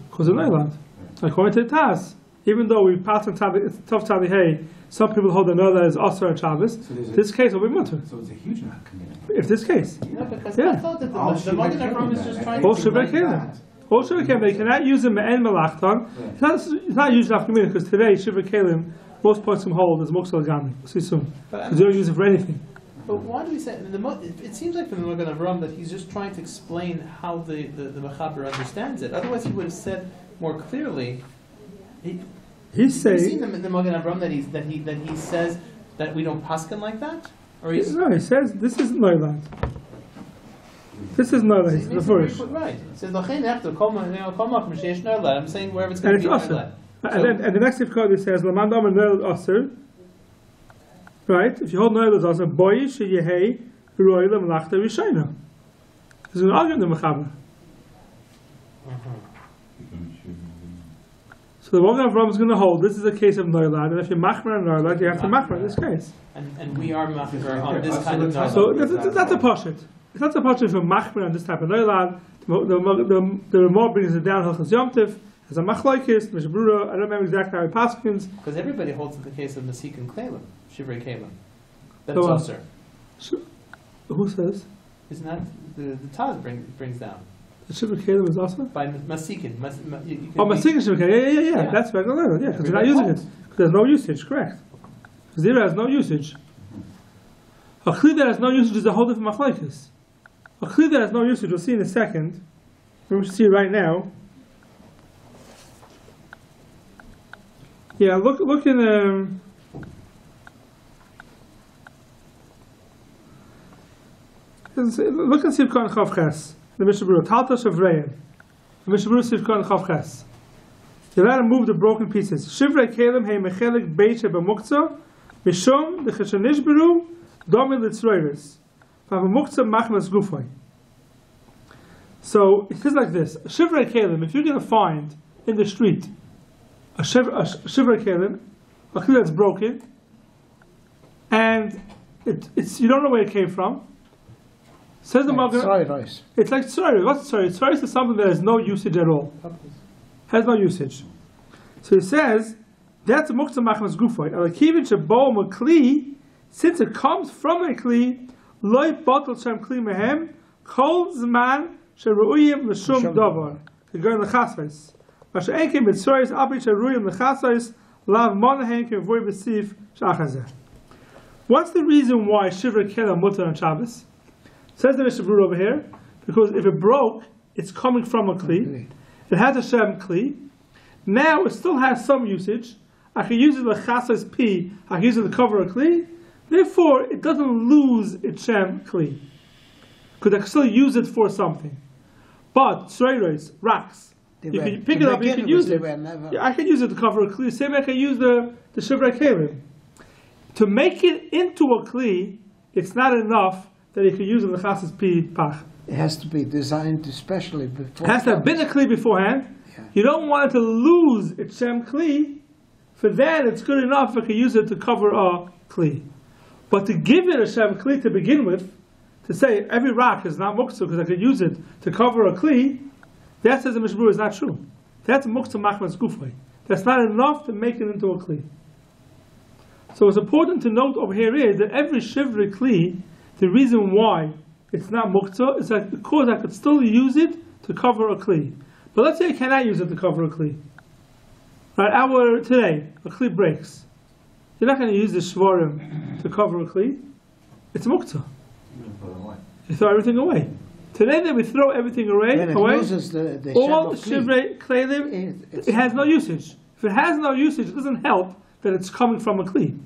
[SPEAKER 6] Because of noilad. According to the Taz, even though we pass on Tov Tzadihei, some people hold the noilad is asur on Shabbos. This case will be mutter.
[SPEAKER 7] So it's a huge nafkamina.
[SPEAKER 6] If this case.
[SPEAKER 5] no, because
[SPEAKER 6] Yeah.
[SPEAKER 5] I thought that the Magen Avraham is just trying
[SPEAKER 6] All
[SPEAKER 5] to
[SPEAKER 6] Shabbat Kelim. All Shabbat Kelim. They cannot use them me'en malachton. It's not used after minute because today Shabbat Kelim, most parts from hold is moksel gami. We'll see soon. Because they don't use it for anything.
[SPEAKER 5] But why do we say it seems like from the Magen Avraham that he's just trying to explain how the Mechaber understands it. Otherwise, he would have said more clearly.
[SPEAKER 6] He's
[SPEAKER 5] You've seen
[SPEAKER 6] saying.
[SPEAKER 5] the Magen Avraham that he says that we don't paskin like that, or he's
[SPEAKER 6] No, he says this is noilad. This is noilad. He's the first.
[SPEAKER 5] right. He says "Lachein echto kol ma'kom sheyesh noilad." I'm saying wherever it's
[SPEAKER 6] And
[SPEAKER 5] going to
[SPEAKER 6] it's
[SPEAKER 5] be
[SPEAKER 6] asur.
[SPEAKER 5] noilad.
[SPEAKER 6] And the next code he says Laman Amar noilad asur. Right? If you hold noilad asur, boy sheyehei roy lemalachta rishayna. He's going to argue in the Mechaber. So the Magen Avraham is going to hold this is a case of noilad, and if you're machmer on noilad, you have to machmer in this case.
[SPEAKER 5] And we are machmer on this kind of noilad.
[SPEAKER 6] So that's a pashut. It's not a pashut for machmer on this type of noilad. The Ramah brings it down Hilchos Yom Tov as a machlokes, Mishnah Berurah. I don't remember exactly how he paskins.
[SPEAKER 5] Because everybody holds in the case of Masik and Kalim, Shivrei Kalim. That's
[SPEAKER 6] So,
[SPEAKER 5] also.
[SPEAKER 6] Who says?
[SPEAKER 5] Isn't that the Taz brings down?
[SPEAKER 6] The Shivra Kalim is also?
[SPEAKER 5] By Masikin.
[SPEAKER 6] Oh, Masikin Shivra Kalim. Yeah. That's regular noilad. Yeah, because they're not using it. Because there's no usage, correct. Zira has no usage. A Kli that has no usage is a whole different machlokes. A Kli that has no usage, we'll see in a second. We should see it right now. Yeah, look in look in Sivkon Chav Ches, the Mishnah Berurah, Talta Shavreim, the Mishnah Berurah Sivkon Chav Ches. You're allowed to move the broken pieces. Shivrei Kalim Hei Mechelik Beit Shebamuktzah Mishum the Cheshanishberu Domin Litzroiris Vavamuktzah Machmas Gufay. So it is like this: Shivrei Kalim. If you're going to find in the street a Shivrei Kalim, a kli that's broken, and it's you don't know where it came from. Says the Magen, it's like tsari. What's tsari? Tsari is something that has no usage at all. Has no usage. So he says that's a muktzah machmas gufay. Alakivin shebo makli, since it comes from a kli, loy bottle shem kli mehem kol zman sheruiyim l'shum davar. Going lechasais. Mashenkim b'tsoris api sheruiyim lechasais lav monahenkim voy b'sif shachazeh. What's the reason why Shivrei Kalim mutter on Shabbos? Says the Mishnah Berurah over here, because if it broke, it's coming from a kli. It has a shem kli. Now it still has some usage. I can use it lechasas pi. I can use it to cover a kli. Therefore, it doesn't lose its shem kli, because I can still use it for something. But tzreiros, rocks, you can pick it up. You can use it. Yeah, I can use it to cover a kli. Same way I can use the Shivrei Kalim. To make it into a kli, it's not enough that you can use it lechasas pi pach.
[SPEAKER 3] It has to be designed especially before.
[SPEAKER 6] It has to have been a kli beforehand.
[SPEAKER 3] Yeah.
[SPEAKER 6] You don't want it to lose its shem kli. For that, it's good enough if you can use it to cover a kli. But to give it a Shav Kli to begin with, to say every rock is not muktzah because I could use it to cover a Kli, that says the Mishnah Berurah is not true. That's muktzah machmas gufay. That's not enough to make it into a Kli. So what's important to note over here is that every Shivri Kli, the reason why it's not muktzah is that because I could still use it to cover a Kli. But let's say I cannot use it to cover a Kli. Right, today, a Kli breaks. You're not going to use the Shvarim to cover a Kli. It's muktzah. You throw everything away. Today that we throw everything away, all the Shivrei Kleilim, it has no usage. If it has no usage, it doesn't help that it's coming from a Kli.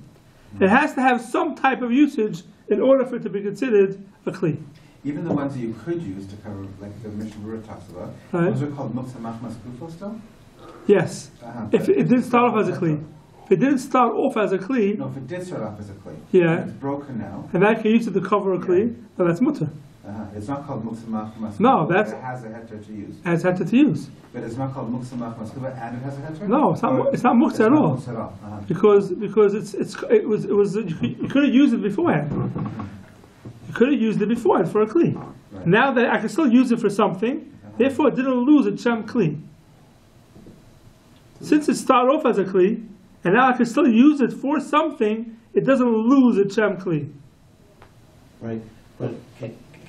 [SPEAKER 6] It has to have some type of usage in order for it to be considered a Kli.
[SPEAKER 7] Even the ones that you could use to cover, like the Mishnah Berurah talks about, those are called muktzah machmas gufo still?
[SPEAKER 6] Yes. If it didn't start off as a Kli. If it didn't start off as a Kli.
[SPEAKER 7] No, if it did start off as a Kli.
[SPEAKER 6] Yeah.
[SPEAKER 7] It's broken now.
[SPEAKER 6] And I can use it to cover a Kli, then that's mutter.
[SPEAKER 7] It's not called muktzah machmas gufo.
[SPEAKER 6] No, that's.
[SPEAKER 7] It has a heter to use.
[SPEAKER 6] It has heter to use.
[SPEAKER 7] But it's not called muktzah machmas gufo and it has a heter?
[SPEAKER 6] No, it's not muktzah at all. Because it was you could have used it beforehand. You could have used it beforehand for a Kli. Right. Now that I can still use it for something, therefore it didn't lose its Shem Kli. Since it started off as a Kli, and now I can still use it for something, it doesn't lose its Shem Kli.
[SPEAKER 9] Right, but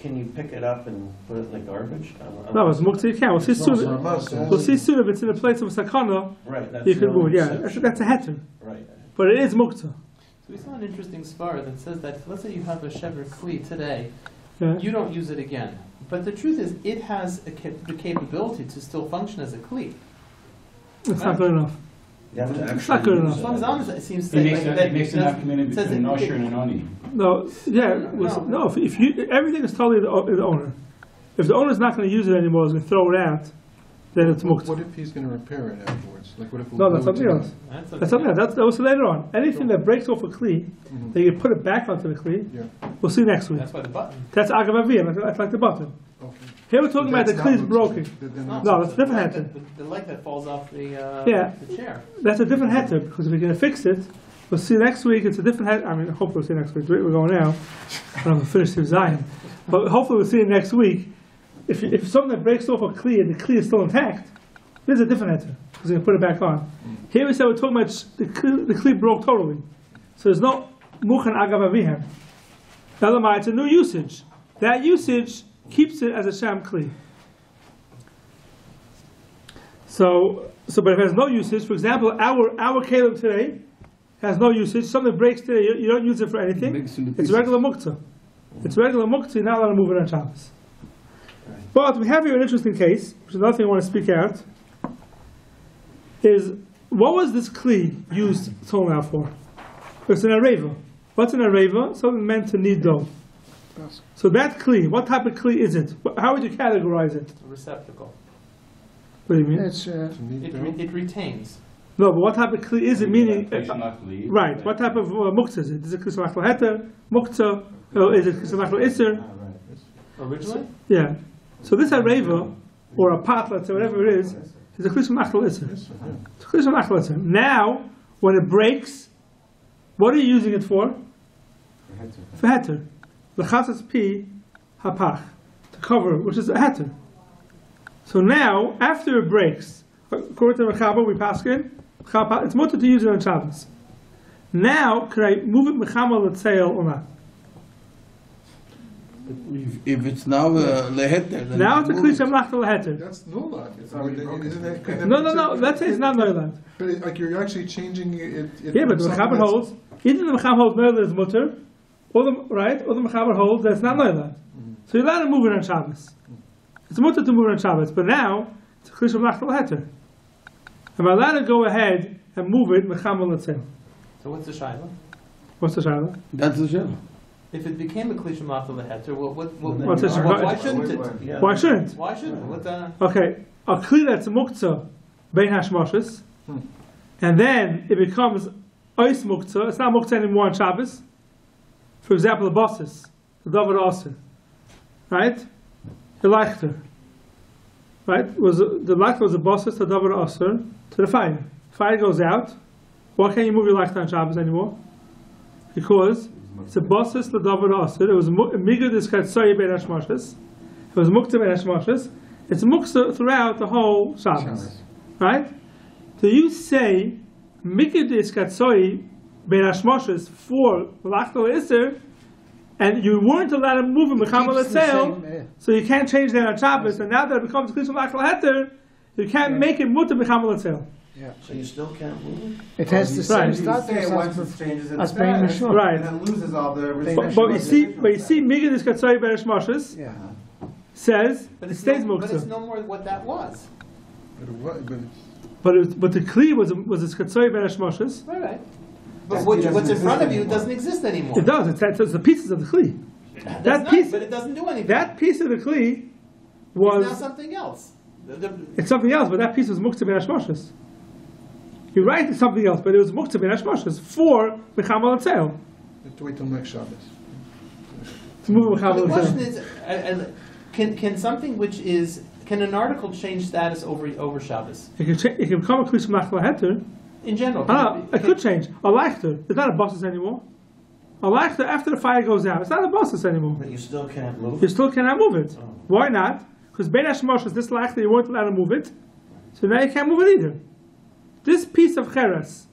[SPEAKER 9] can you pick it up and put it in the garbage?
[SPEAKER 6] No, it's muktzah you can. We'll see soon. We'll see soon if it's in a place of a sakana.
[SPEAKER 9] Right, that's
[SPEAKER 6] you can move it. Yeah, that's a heter.
[SPEAKER 9] Right.
[SPEAKER 6] But it is muktzah.
[SPEAKER 5] So we saw an interesting svara that says that let's say you have a shever kli today,
[SPEAKER 6] Yeah.
[SPEAKER 5] you don't use it again. But the truth is, it has the capability to still function as a kli.
[SPEAKER 6] It's not good enough. It's not good enough.
[SPEAKER 5] As long as honest, it seems to
[SPEAKER 4] It makes an argument between an usher and an oni.
[SPEAKER 6] No, yeah, no. If you everything is totally the owner. If the owner's not going to use it anymore, is going to throw it out, then it's muktzah.
[SPEAKER 2] What if he's going to repair it afterwards? Like what if
[SPEAKER 6] No, that's something else. That's something else. That was later on. Anything that breaks off a kli, then you put it back onto the kli.
[SPEAKER 2] Yeah.
[SPEAKER 6] We'll see next week.
[SPEAKER 5] That's why the button.
[SPEAKER 6] That's agav aviyah. That's like the button.
[SPEAKER 2] Okay.
[SPEAKER 6] Here we're talking about the kli is broken. No, that's a different
[SPEAKER 5] Like
[SPEAKER 6] heter.
[SPEAKER 5] the leg that falls off the chair.
[SPEAKER 6] That's a different heter because if we're going to fix it, we'll see next week. It's a different heter. I mean, hopefully we'll see next week. We're going now. I don't know, finish the Zion, but hopefully we'll see it next week. If something that breaks off a kli and the kli is still intact, this is a different heter because we're going to put it back on. Here we said we're talking about the kli broke totally, so there's no muchan agav avihim. Now, it's a new usage. That usage keeps it as a sham kli. So, but if it has no usage, for example, our kelim today has no usage. Something breaks today, you don't use it for anything. It's regular muktzah. It's regular muktzah. You're not allowed to move it on Shabbos. But we have here an interesting case, which is another thing I want to speak out. Is what was this kli used till now for? It's an areva. What's an areva? Something meant to knead dough. So that kli, what type of kli is it? How would you categorize it?
[SPEAKER 5] It's a receptacle.
[SPEAKER 6] What do you mean?
[SPEAKER 3] It's,
[SPEAKER 5] It retains.
[SPEAKER 6] No, but what type of kli is it? Meaning,
[SPEAKER 4] Right.
[SPEAKER 6] What type of muktzah is it? Is it kli samachlo heter, muktzah, or is it kli samachlo iser?
[SPEAKER 5] Originally?
[SPEAKER 6] Yeah. So this areva, or a pot, let's say, whatever it is a kli samachlo iser. It's a kli samachlo iser. Now, when it breaks, what are you using it for? For heter. L'chasas pi hapach, to cover, which is a heter. So now, after it breaks, according to Mechaba, we paskin, it's mutter to use it on Shabbos. Now, can I move it mechama l'tzeil or not?
[SPEAKER 8] If it's now leheter, then
[SPEAKER 6] now it's a kli shamlachta leheter.
[SPEAKER 2] That's nolad.
[SPEAKER 6] No. Let's say it's not nolad.
[SPEAKER 2] But like you're actually changing it.
[SPEAKER 6] Yeah, but the Mechaber holds, either the Mechaber holds nolad is mutter, or the Mechaber holds that it's not nolad. So you're allowed to move it on Shabbos. It's mutter to move it on Shabbos, but now it's a kli shamlachta leheter. Am I allowed to go ahead and move it mechama l'tzeil?
[SPEAKER 5] So what's the shaila?
[SPEAKER 6] What's the shaila?
[SPEAKER 8] that's the shell.
[SPEAKER 5] If it became a kli shamlachta leheter,
[SPEAKER 6] What's the shaila?
[SPEAKER 5] why shouldn't it?
[SPEAKER 9] Yeah.
[SPEAKER 6] Why shouldn't?
[SPEAKER 5] Why shouldn't it? What the?
[SPEAKER 6] Okay, a kli that's muktzah bein hashmoshes, and then it becomes ois muktzah. It's not muktzah anymore on Shabbos. For example, the bosses, the davar aser, right? The leichter, right? The leichter was the bosses, the davar aser to the fire. Fire goes out. Why can't you move your leichter on Shabbos anymore? Because It's a basis l'davar asur. It was migud is katzoi ben hashmashas. It was muktzah ben hashmashas. It's muktzah throughout the whole Shabbos, right? So you say migud is katzoi ben hashmashas for l'achol iser, and you weren't allowed to move in mechamal l'tzeil, so you can't change that on Shabbos. And now that it becomes klishim l'achol heter, you can't make it mutter mechamal l'tzeil.
[SPEAKER 3] Yeah.
[SPEAKER 9] So you still can't move?
[SPEAKER 3] It has the same
[SPEAKER 6] Right.
[SPEAKER 3] status
[SPEAKER 7] once it changes
[SPEAKER 3] as
[SPEAKER 7] its
[SPEAKER 3] being
[SPEAKER 7] status,
[SPEAKER 3] Mishmar.
[SPEAKER 6] Right.
[SPEAKER 7] and it loses all the
[SPEAKER 6] But you see, migud is katzoi ben hashmashas
[SPEAKER 3] Yeah.
[SPEAKER 6] says
[SPEAKER 5] But
[SPEAKER 6] it
[SPEAKER 5] it's,
[SPEAKER 6] stays
[SPEAKER 5] no, but it's
[SPEAKER 6] muktzah.
[SPEAKER 5] no more what that was.
[SPEAKER 2] But
[SPEAKER 6] But the kli was a katzoi ben hashmashas.
[SPEAKER 5] Right.
[SPEAKER 7] That's-
[SPEAKER 5] But
[SPEAKER 7] it doesn't
[SPEAKER 5] what's in front of
[SPEAKER 7] exist
[SPEAKER 5] you
[SPEAKER 7] anymore.
[SPEAKER 5] doesn't exist anymore.
[SPEAKER 6] It does. It's the pieces of the kli.
[SPEAKER 5] That's
[SPEAKER 6] that
[SPEAKER 5] nice,
[SPEAKER 6] piece-
[SPEAKER 5] but it doesn't do anything.
[SPEAKER 6] That piece of the kli
[SPEAKER 5] It's now
[SPEAKER 6] was
[SPEAKER 5] something else.
[SPEAKER 6] it's something else, but that piece was muktzah ben hashmashas. You're right, it's something else, but it was muktzah ben hashmashas for mechamal l'tzeil.
[SPEAKER 2] you have to wait till next Shabbos.
[SPEAKER 6] To move
[SPEAKER 5] The
[SPEAKER 6] mechamal
[SPEAKER 5] question
[SPEAKER 6] l'tzeil.
[SPEAKER 5] is, can something which is, can an article change status over Shabbos?
[SPEAKER 6] It can become a kli shemach laheter.
[SPEAKER 5] In general.
[SPEAKER 6] It could change. A leichter. It's not a basis anymore. A leichter after the fire goes out, it's not a basis anymore.
[SPEAKER 9] But you still can't move?
[SPEAKER 6] You still cannot move it.
[SPEAKER 9] Oh.
[SPEAKER 6] Why not? Because ben hashmashas, this leichter, you weren't allowed to move it, so now you can't move it either. This piece of cheres,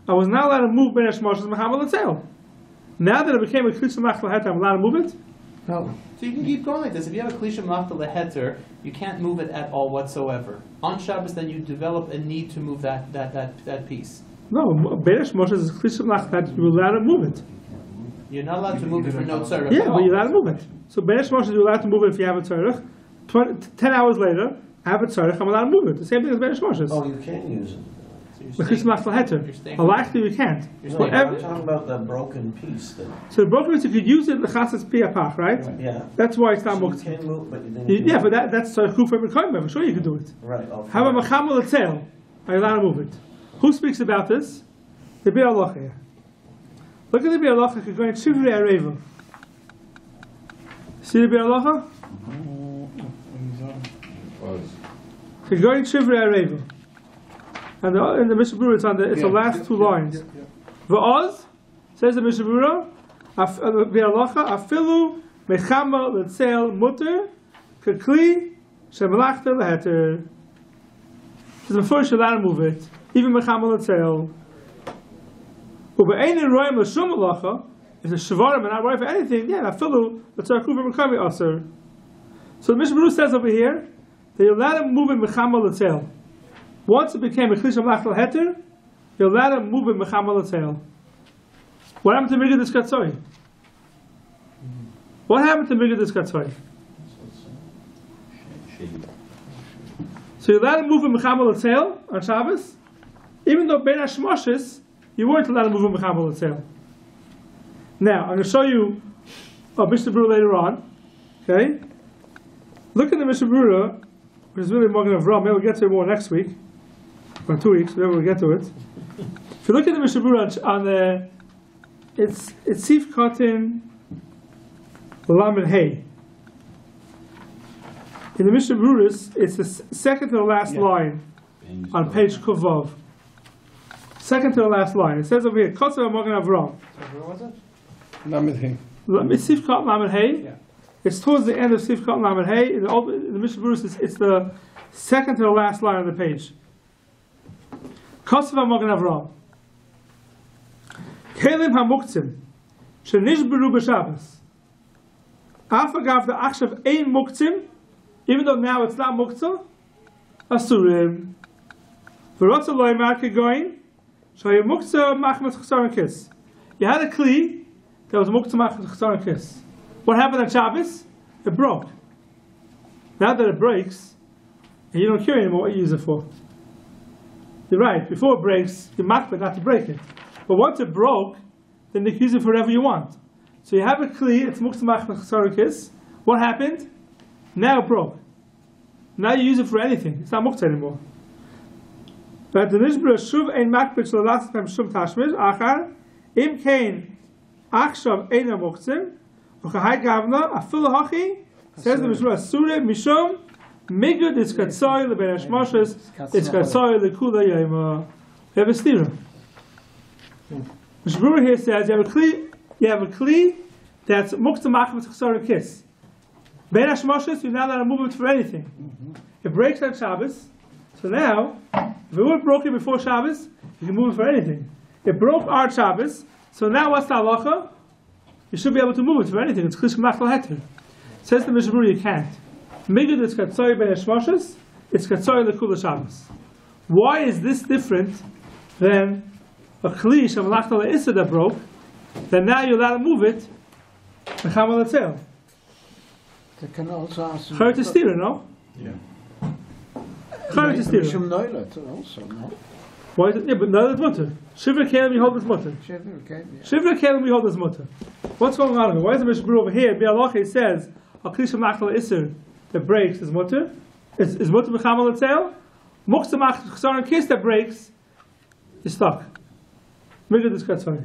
[SPEAKER 6] I was not allowed to move ben hashmashas mechamal l'tzeil. Now that it became a kli shemach laheter, I'm allowed to move it.
[SPEAKER 3] No.
[SPEAKER 5] So you can keep going like this. If you have a klisha malachta leheter, you can't move it at all whatsoever. On Shabbos, then you develop a need to move that piece.
[SPEAKER 6] No, ben hashmashas is kli shemach laheter. You're allowed to move it.
[SPEAKER 5] You're not allowed to move it for no tzarech.
[SPEAKER 6] Yeah,
[SPEAKER 5] at all.
[SPEAKER 6] but you're allowed to move it. So ben hashmashas, you're allowed to move it if you have a tzarech. 10 hours later, I have a tzarech, I'm allowed to move it. The same thing as ben hashmashas.
[SPEAKER 9] Oh, you can use it?
[SPEAKER 5] So
[SPEAKER 6] But kli shemach laheter.
[SPEAKER 5] you're staying
[SPEAKER 6] A leichter you can't.
[SPEAKER 5] You're
[SPEAKER 9] No,
[SPEAKER 5] staying
[SPEAKER 9] I'm talking about the broken piece that,
[SPEAKER 6] So the broken piece, you could use it l'chasas piyapach, right?
[SPEAKER 9] yeah.
[SPEAKER 6] That's why it's not
[SPEAKER 9] So you
[SPEAKER 6] muktzah.
[SPEAKER 9] can move, but you didn't.
[SPEAKER 6] Yeah, but that's tzarech for mekayim. I'm sure you could do it.
[SPEAKER 9] Right.
[SPEAKER 6] How about mechamal l'tzeil? Are you allowed to move it? Who speaks about this? The Bir Halacha here. Look at the Bir Halacha. You're going Shivrei Areva. See the Bir Halacha? You're going Shivrei Areva. And in the Mishnah Berurah, it's the last two lines. V'oz, says the Mishnah Berurah, Bir Halacha, afilu mechamal l'tzeil mutter kekli shemalachta leheter. So the first you're allowed to move it, even mechamal l'tzeil. Ube'einin roim l'shum malacha, if the shavarim are not right for anything, yeah, afilu l'tzarku v'mekami aser. So the Mishnah Berurah says over here that you're allowed to move in mechamal l'tzeil. Once it became a kli shemach laheter, you're allowed to move in mechamal l'tzeil. What happened to migdus katzoi? What happened to migdus katzoi? So you're allowed to move in mechamal l'tzeil on Shabbos, even though ben hashmashas you weren't allowed to move in mechamal l'tzeil. Now I'm going to show you a Mishnah Berurah later on. Okay, look at the Mishnah Berurah, which is really more going to Avram. Maybe we'll get to it more next week or 2 weeks. Maybe we'll get to it. If you look at the Mishnah Berurah on the, it's Sif Katan Lamed Hey. In the Mishnah Berurah, it's the second to the last line on page Kuvav. Second to the last line. It says over here, Kotzer Mogen Avram.
[SPEAKER 5] Where was it?
[SPEAKER 8] Lamed Hey.
[SPEAKER 6] It's Sif Katan Lamed Hey. It's towards the end of Sif Katan Lamed Hey. In the Mishnah Berurah, it's the second to the last line on the page. Kotzer Mogen Avram. Kelim HaMuktzim Shenishberu B'Shabbos. Afagav the Achshav Ein Muktzim, even though now it's not Muktzah, Asurim. V'rotza loy marke goin, shoy Muktzah machmas chsaron kis. You had a kli that was Muktzah machmas chsaron kis. What happened on Shabbos? It broke. Now that it breaks, and you don't care anymore what you use it for. You're right, before it breaks, you machmas not to break it. But once it broke, then you can use it for whatever you want. So you have a kli, it's Muktzah machmas chsaron kis. What happened? Now it broke. Now you use it for anything. It's not muktzah anymore. But the nishbra shuv ein makbid shel last time shum tashmish achar im kain achshav ein muktzim v'chahai gavna afilu hachi says the mishra surah mishum migud is katsoy leben hashmoshes it's katsoy lekula yema. We have a stira. Mishbura here says you have a kli you have a kli that's muktzah machmas chasar kiss. Ben hashmoshes, you're not allowed to move it for anything. It breaks on Shabbos, so now, if it would broken before Shabbos, you can move it for anything. It broke our Shabbos, so now what's the halacha? You should be able to move it for anything. It's klish machal heter. Says the Mishnah Berurah, you can't. Migud is katzoy ben hashmoshes, it's katzoy lekula Shabbos. Why is this different than a kli shamalachta le'issa that broke? Then now you're allowed to move it. Mechamal etzel.
[SPEAKER 3] They can also ask.
[SPEAKER 6] Chayyot is stira, no?
[SPEAKER 2] Yeah.
[SPEAKER 6] Chayyot is stira.
[SPEAKER 3] Mishum noilet also, no?
[SPEAKER 6] Why is it? Yeah, but noilet mutter. Shivra kelim we hold as mutter. Shivra kelim we hold as mutter. What's going on here? Why is the Mishnah Berurah over here? Bi'alacha says a kli shamalachta le'issa that breaks is mutter. Is mutter mechamal etzel? Muktzah machmas chasar kiss that breaks is stuck. Migud is katzoy.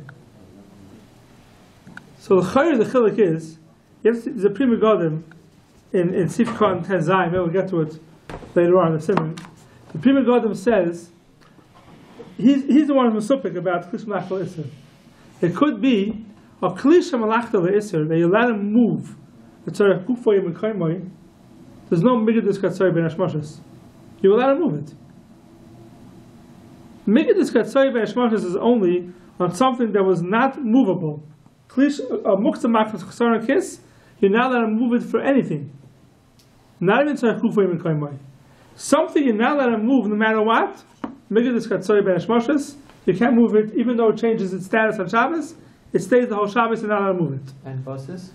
[SPEAKER 6] So the chiluk is, there's a Pri Megadim in Sifkot and Tezayim, we'll get to it later on in the Simon. The Pri Megadim says, he's the one who's supik about Klish Malachta L'Isser. It could be a Klish Malachta L'Isser, that you let him move, there's no Migdus Katsoy Ben Hashmoshes. You will let him move it. Migdus Katsoy Ben Hashmoshes is only on something that was not movable. Klish Muktzah Machmas Chasar Kiss, you're not allowed to move it for anything. Not even Tzarech Kufoy Ben Koimoy. Something you're not allowed to move no matter what. Migdus Katsoy Ben Hashmoshes, you can't move it even though it changes its status on Shabbos. It stays the whole Shabbos, you're not allowed to move it.
[SPEAKER 5] And buses?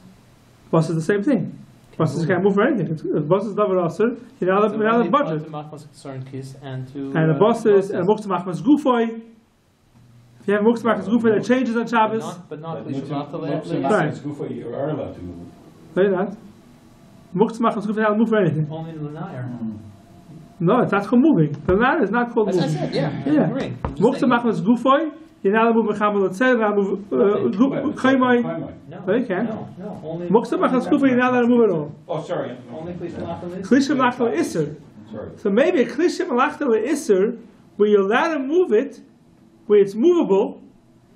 [SPEAKER 6] Bus is the same thing. Buses can't move for anything. Bus is double asur. You're not allowed to budget. And the buses and muktzah machmas gufoy. If you have muktzah machmas gufoy that changes on Shabbos,
[SPEAKER 5] but not
[SPEAKER 6] right.
[SPEAKER 4] You are allowed to move.
[SPEAKER 6] No, you're not. Muktzah machmas gufoy not move for anything.
[SPEAKER 5] Only in Lunayer.
[SPEAKER 6] No, it's not called moving. The Lunayer is not called moving.
[SPEAKER 5] As I said, yeah.
[SPEAKER 6] Yeah.
[SPEAKER 5] I agree.
[SPEAKER 6] Muktzah machmas gufoy. You're not allowed to move mechamal letzeh. You're not allowed to move chaymai. No, you can't.
[SPEAKER 5] No. Only
[SPEAKER 6] Muktzah machmas gufoy. You're not allowed to move at all.
[SPEAKER 4] Oh, sorry.
[SPEAKER 5] Only Klish Malachta
[SPEAKER 6] Klish Malachta L'Isser. So maybe a Klish Malachta L'Isser, where you're allowed to move it, where it's movable,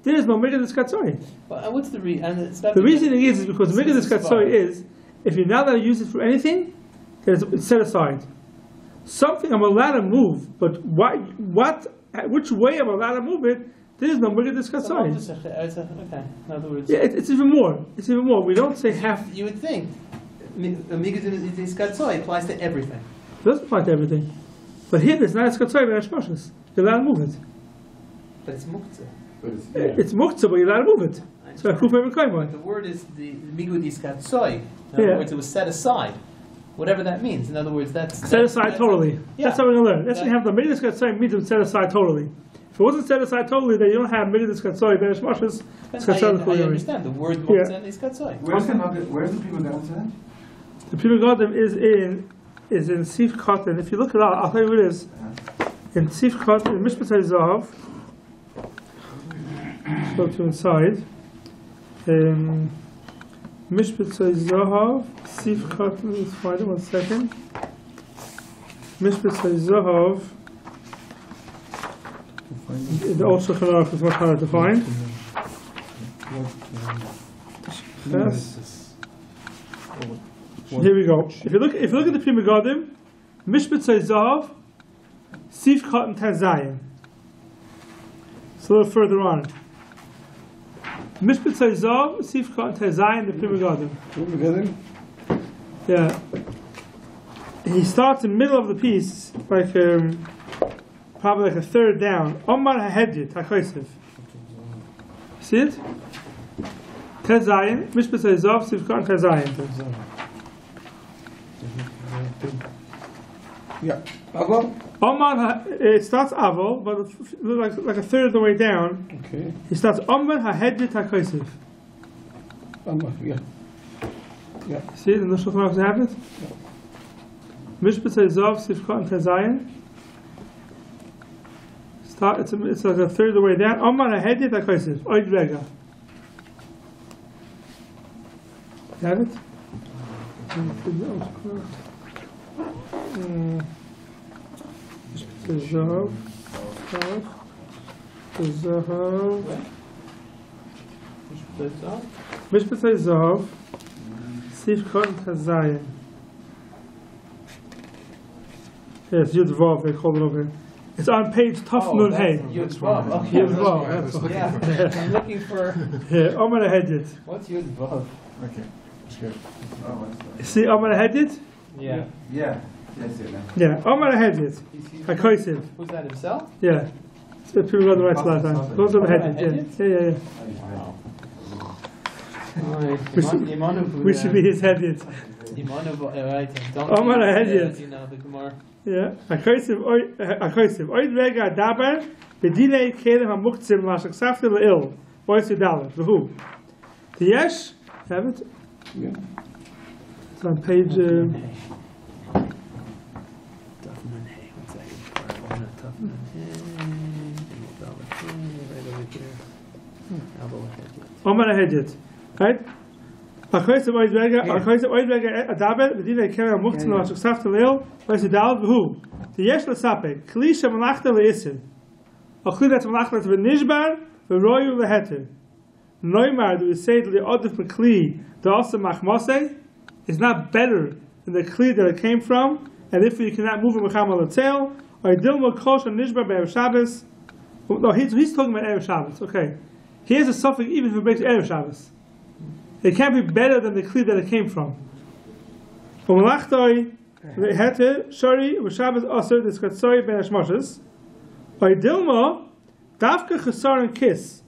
[SPEAKER 6] there is no Migdus Katsoy.
[SPEAKER 5] But what's the reason?
[SPEAKER 6] The reasoning is because Migdus Katsoy is, if you're not allowed to use it for anything, then it's set aside. Something I'm allowed to move, but which way I'm allowed to move it, there is no Migdus Katsoy.
[SPEAKER 5] Okay. In other words,
[SPEAKER 6] Yeah, it's even more. It's even more. We don't say half.
[SPEAKER 5] You would think Migdus Katsoy applies to everything.
[SPEAKER 6] It doesn't apply to everything. But here, it's not Katsoy, but Hashmoshes. You're allowed to move it.
[SPEAKER 5] But it's muktzah.
[SPEAKER 6] It's muktzah, but you're allowed to move it. So
[SPEAKER 5] the word is the Migudis Katsoy. In other words, it was set aside. Whatever that means. In other words, that's
[SPEAKER 6] set aside totally.
[SPEAKER 5] Yeah.
[SPEAKER 6] That's how we're going to learn. That's what you have the Migdus Katsoy means it's set aside totally. If it wasn't set aside totally, then you don't have Migdus Katsoy, Ben Hashmoshes.
[SPEAKER 5] I understand. The word muktzah is Katsoy.
[SPEAKER 7] Where's the Pri Megadim to that?
[SPEAKER 6] The Pri Megadim is in Sifkot, and if you look it up, I'll tell you what it is. In Sifkot, in Mishpat Zahav, let's go to inside. Mishpat Zahav, Sifkot, let's find it 1 second. Mishpat Zahav, the old Shulchan Aruch is much harder to find. Yes. Here we go. If you look at the Pri Megadim, Mishpat Zahav, Sifkot and Tazayin. So a little further on. Mishpat Zahav, Sifkot and Tazayin, the Pri Megadim. Yeah. He starts in the middle of the piece, like probably like a third down. Omar HaHedjit HaKosev. See it? Tazayin, Mishpat Zahav, Sifkot and Tazayin.
[SPEAKER 8] Yeah. Avol?
[SPEAKER 6] Omar, it starts Avol, but like a third of the way down.
[SPEAKER 8] Okay.
[SPEAKER 6] He starts Omar HaHedjit HaKosev.
[SPEAKER 8] Amar, yeah. Yeah.
[SPEAKER 6] See it in the Shulchan Aruch have it? Mishpat Zahav, Sifkot and Tazayin. It's like a third of the way down. Omar HaHedjit HaKosev. Oid Rega. You have it? Zahav,
[SPEAKER 1] Mishpat Zahav, Sif Kon Chazayin. Yes, Yud Vav, they call it over here. It's on page Taf Nun Hey.
[SPEAKER 5] Yud Vav. Okay.
[SPEAKER 1] Yud Vav.
[SPEAKER 5] Yeah, I'm looking for.
[SPEAKER 1] Yeah, Omar Hedjit.
[SPEAKER 5] What's Yud Vav?
[SPEAKER 2] Okay, that's good.
[SPEAKER 1] See Omar Hedjit?
[SPEAKER 5] Yeah.
[SPEAKER 7] Yeah.
[SPEAKER 1] Yeah, Omar Hedjit. HaKoisiv.
[SPEAKER 5] Who's that, himself?
[SPEAKER 1] Yeah. So people got the right last time. Those are the Hedjit, yeah. We should be his Hedjit.
[SPEAKER 5] Right.
[SPEAKER 1] Omar Hedjit.
[SPEAKER 5] You know, the Gemara.
[SPEAKER 1] Yeah, HaKoisiv. Oid Rega Dabar, Bedilei Kelem HaMuktzim Lashak Safti Le'il. Voice Yudalet. Who? The Yesh? Have it?
[SPEAKER 8] Yeah.
[SPEAKER 1] It's on page. Omar Hedjit. Right? HaKoisiv Oid Rega Dabar, Bedilei Kelem HaMuktzim Lashak Safti Le'il. Voice Yudalet. Who? The Yesh L'Sapek. Klisha Malachta Le'Isin. A Kli that's Malachta V'Nishbar V'Royu L'Heter. Noimar, do we say that the Odif Mekli, the Asa Machmosei, is not better than the Kli that it came from, and if you cannot move a Mecham al Tzel, or Dilma Kosh and Nishbar Be'er Shabbos. No, he's talking about Erev Shabbos, okay. He has a suffix even if it breaks Erev Shabbos. It can't be better than the Kli that it came from. V'Malachtoi, Heter, Shori, V'Shabbos Aser, the Skatzoi Ben Hashmoshes, or Dilma, Davka Chesar and Kiss.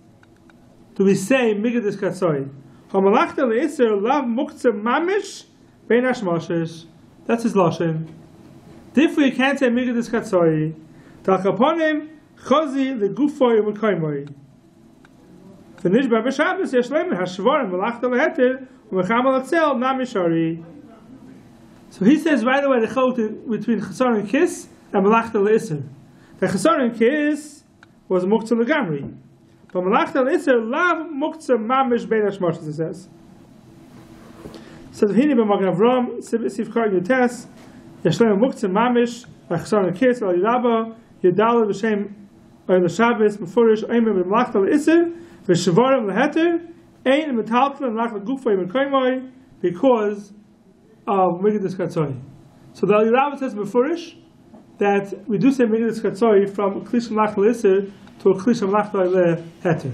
[SPEAKER 1] Do we say Migadis Katsoi? Hamalachta le'isr lav muktzah mamish bein hashmoshes. That's his lashon. If we can't say Migadis Katsoi, takaponim chazi legufoi u'mekaimoi. The nishbar b'Shabbos yesh leim hashvarim malachta leheter u'mecham al-atzel namishari. So he says right away the chot between chesar and kiss and malachta le'isr. The chesar and kiss was muktzah legamri. But Malachta L'Isser Lav Muktzah Mamish Bein Hashmoshes, it says. So Hini b'Magen Avram Sif Kar Yutes Yeshlem Muktzah Mamish Achsar Nekis Al Yiraba Yedal B'Shem Oy L'Shabbos Mefurish Oimer b'Malachta L'Isser V'Shavarim L'Heter Ein Metaltel Malachta Gufay M'Koimoy because of Migadis Katzoi. So the Al Yiraba says Mefurish that we do say Migadis Katzoi from Klish Malachta L'Isser to a Klish Malachta Leheter.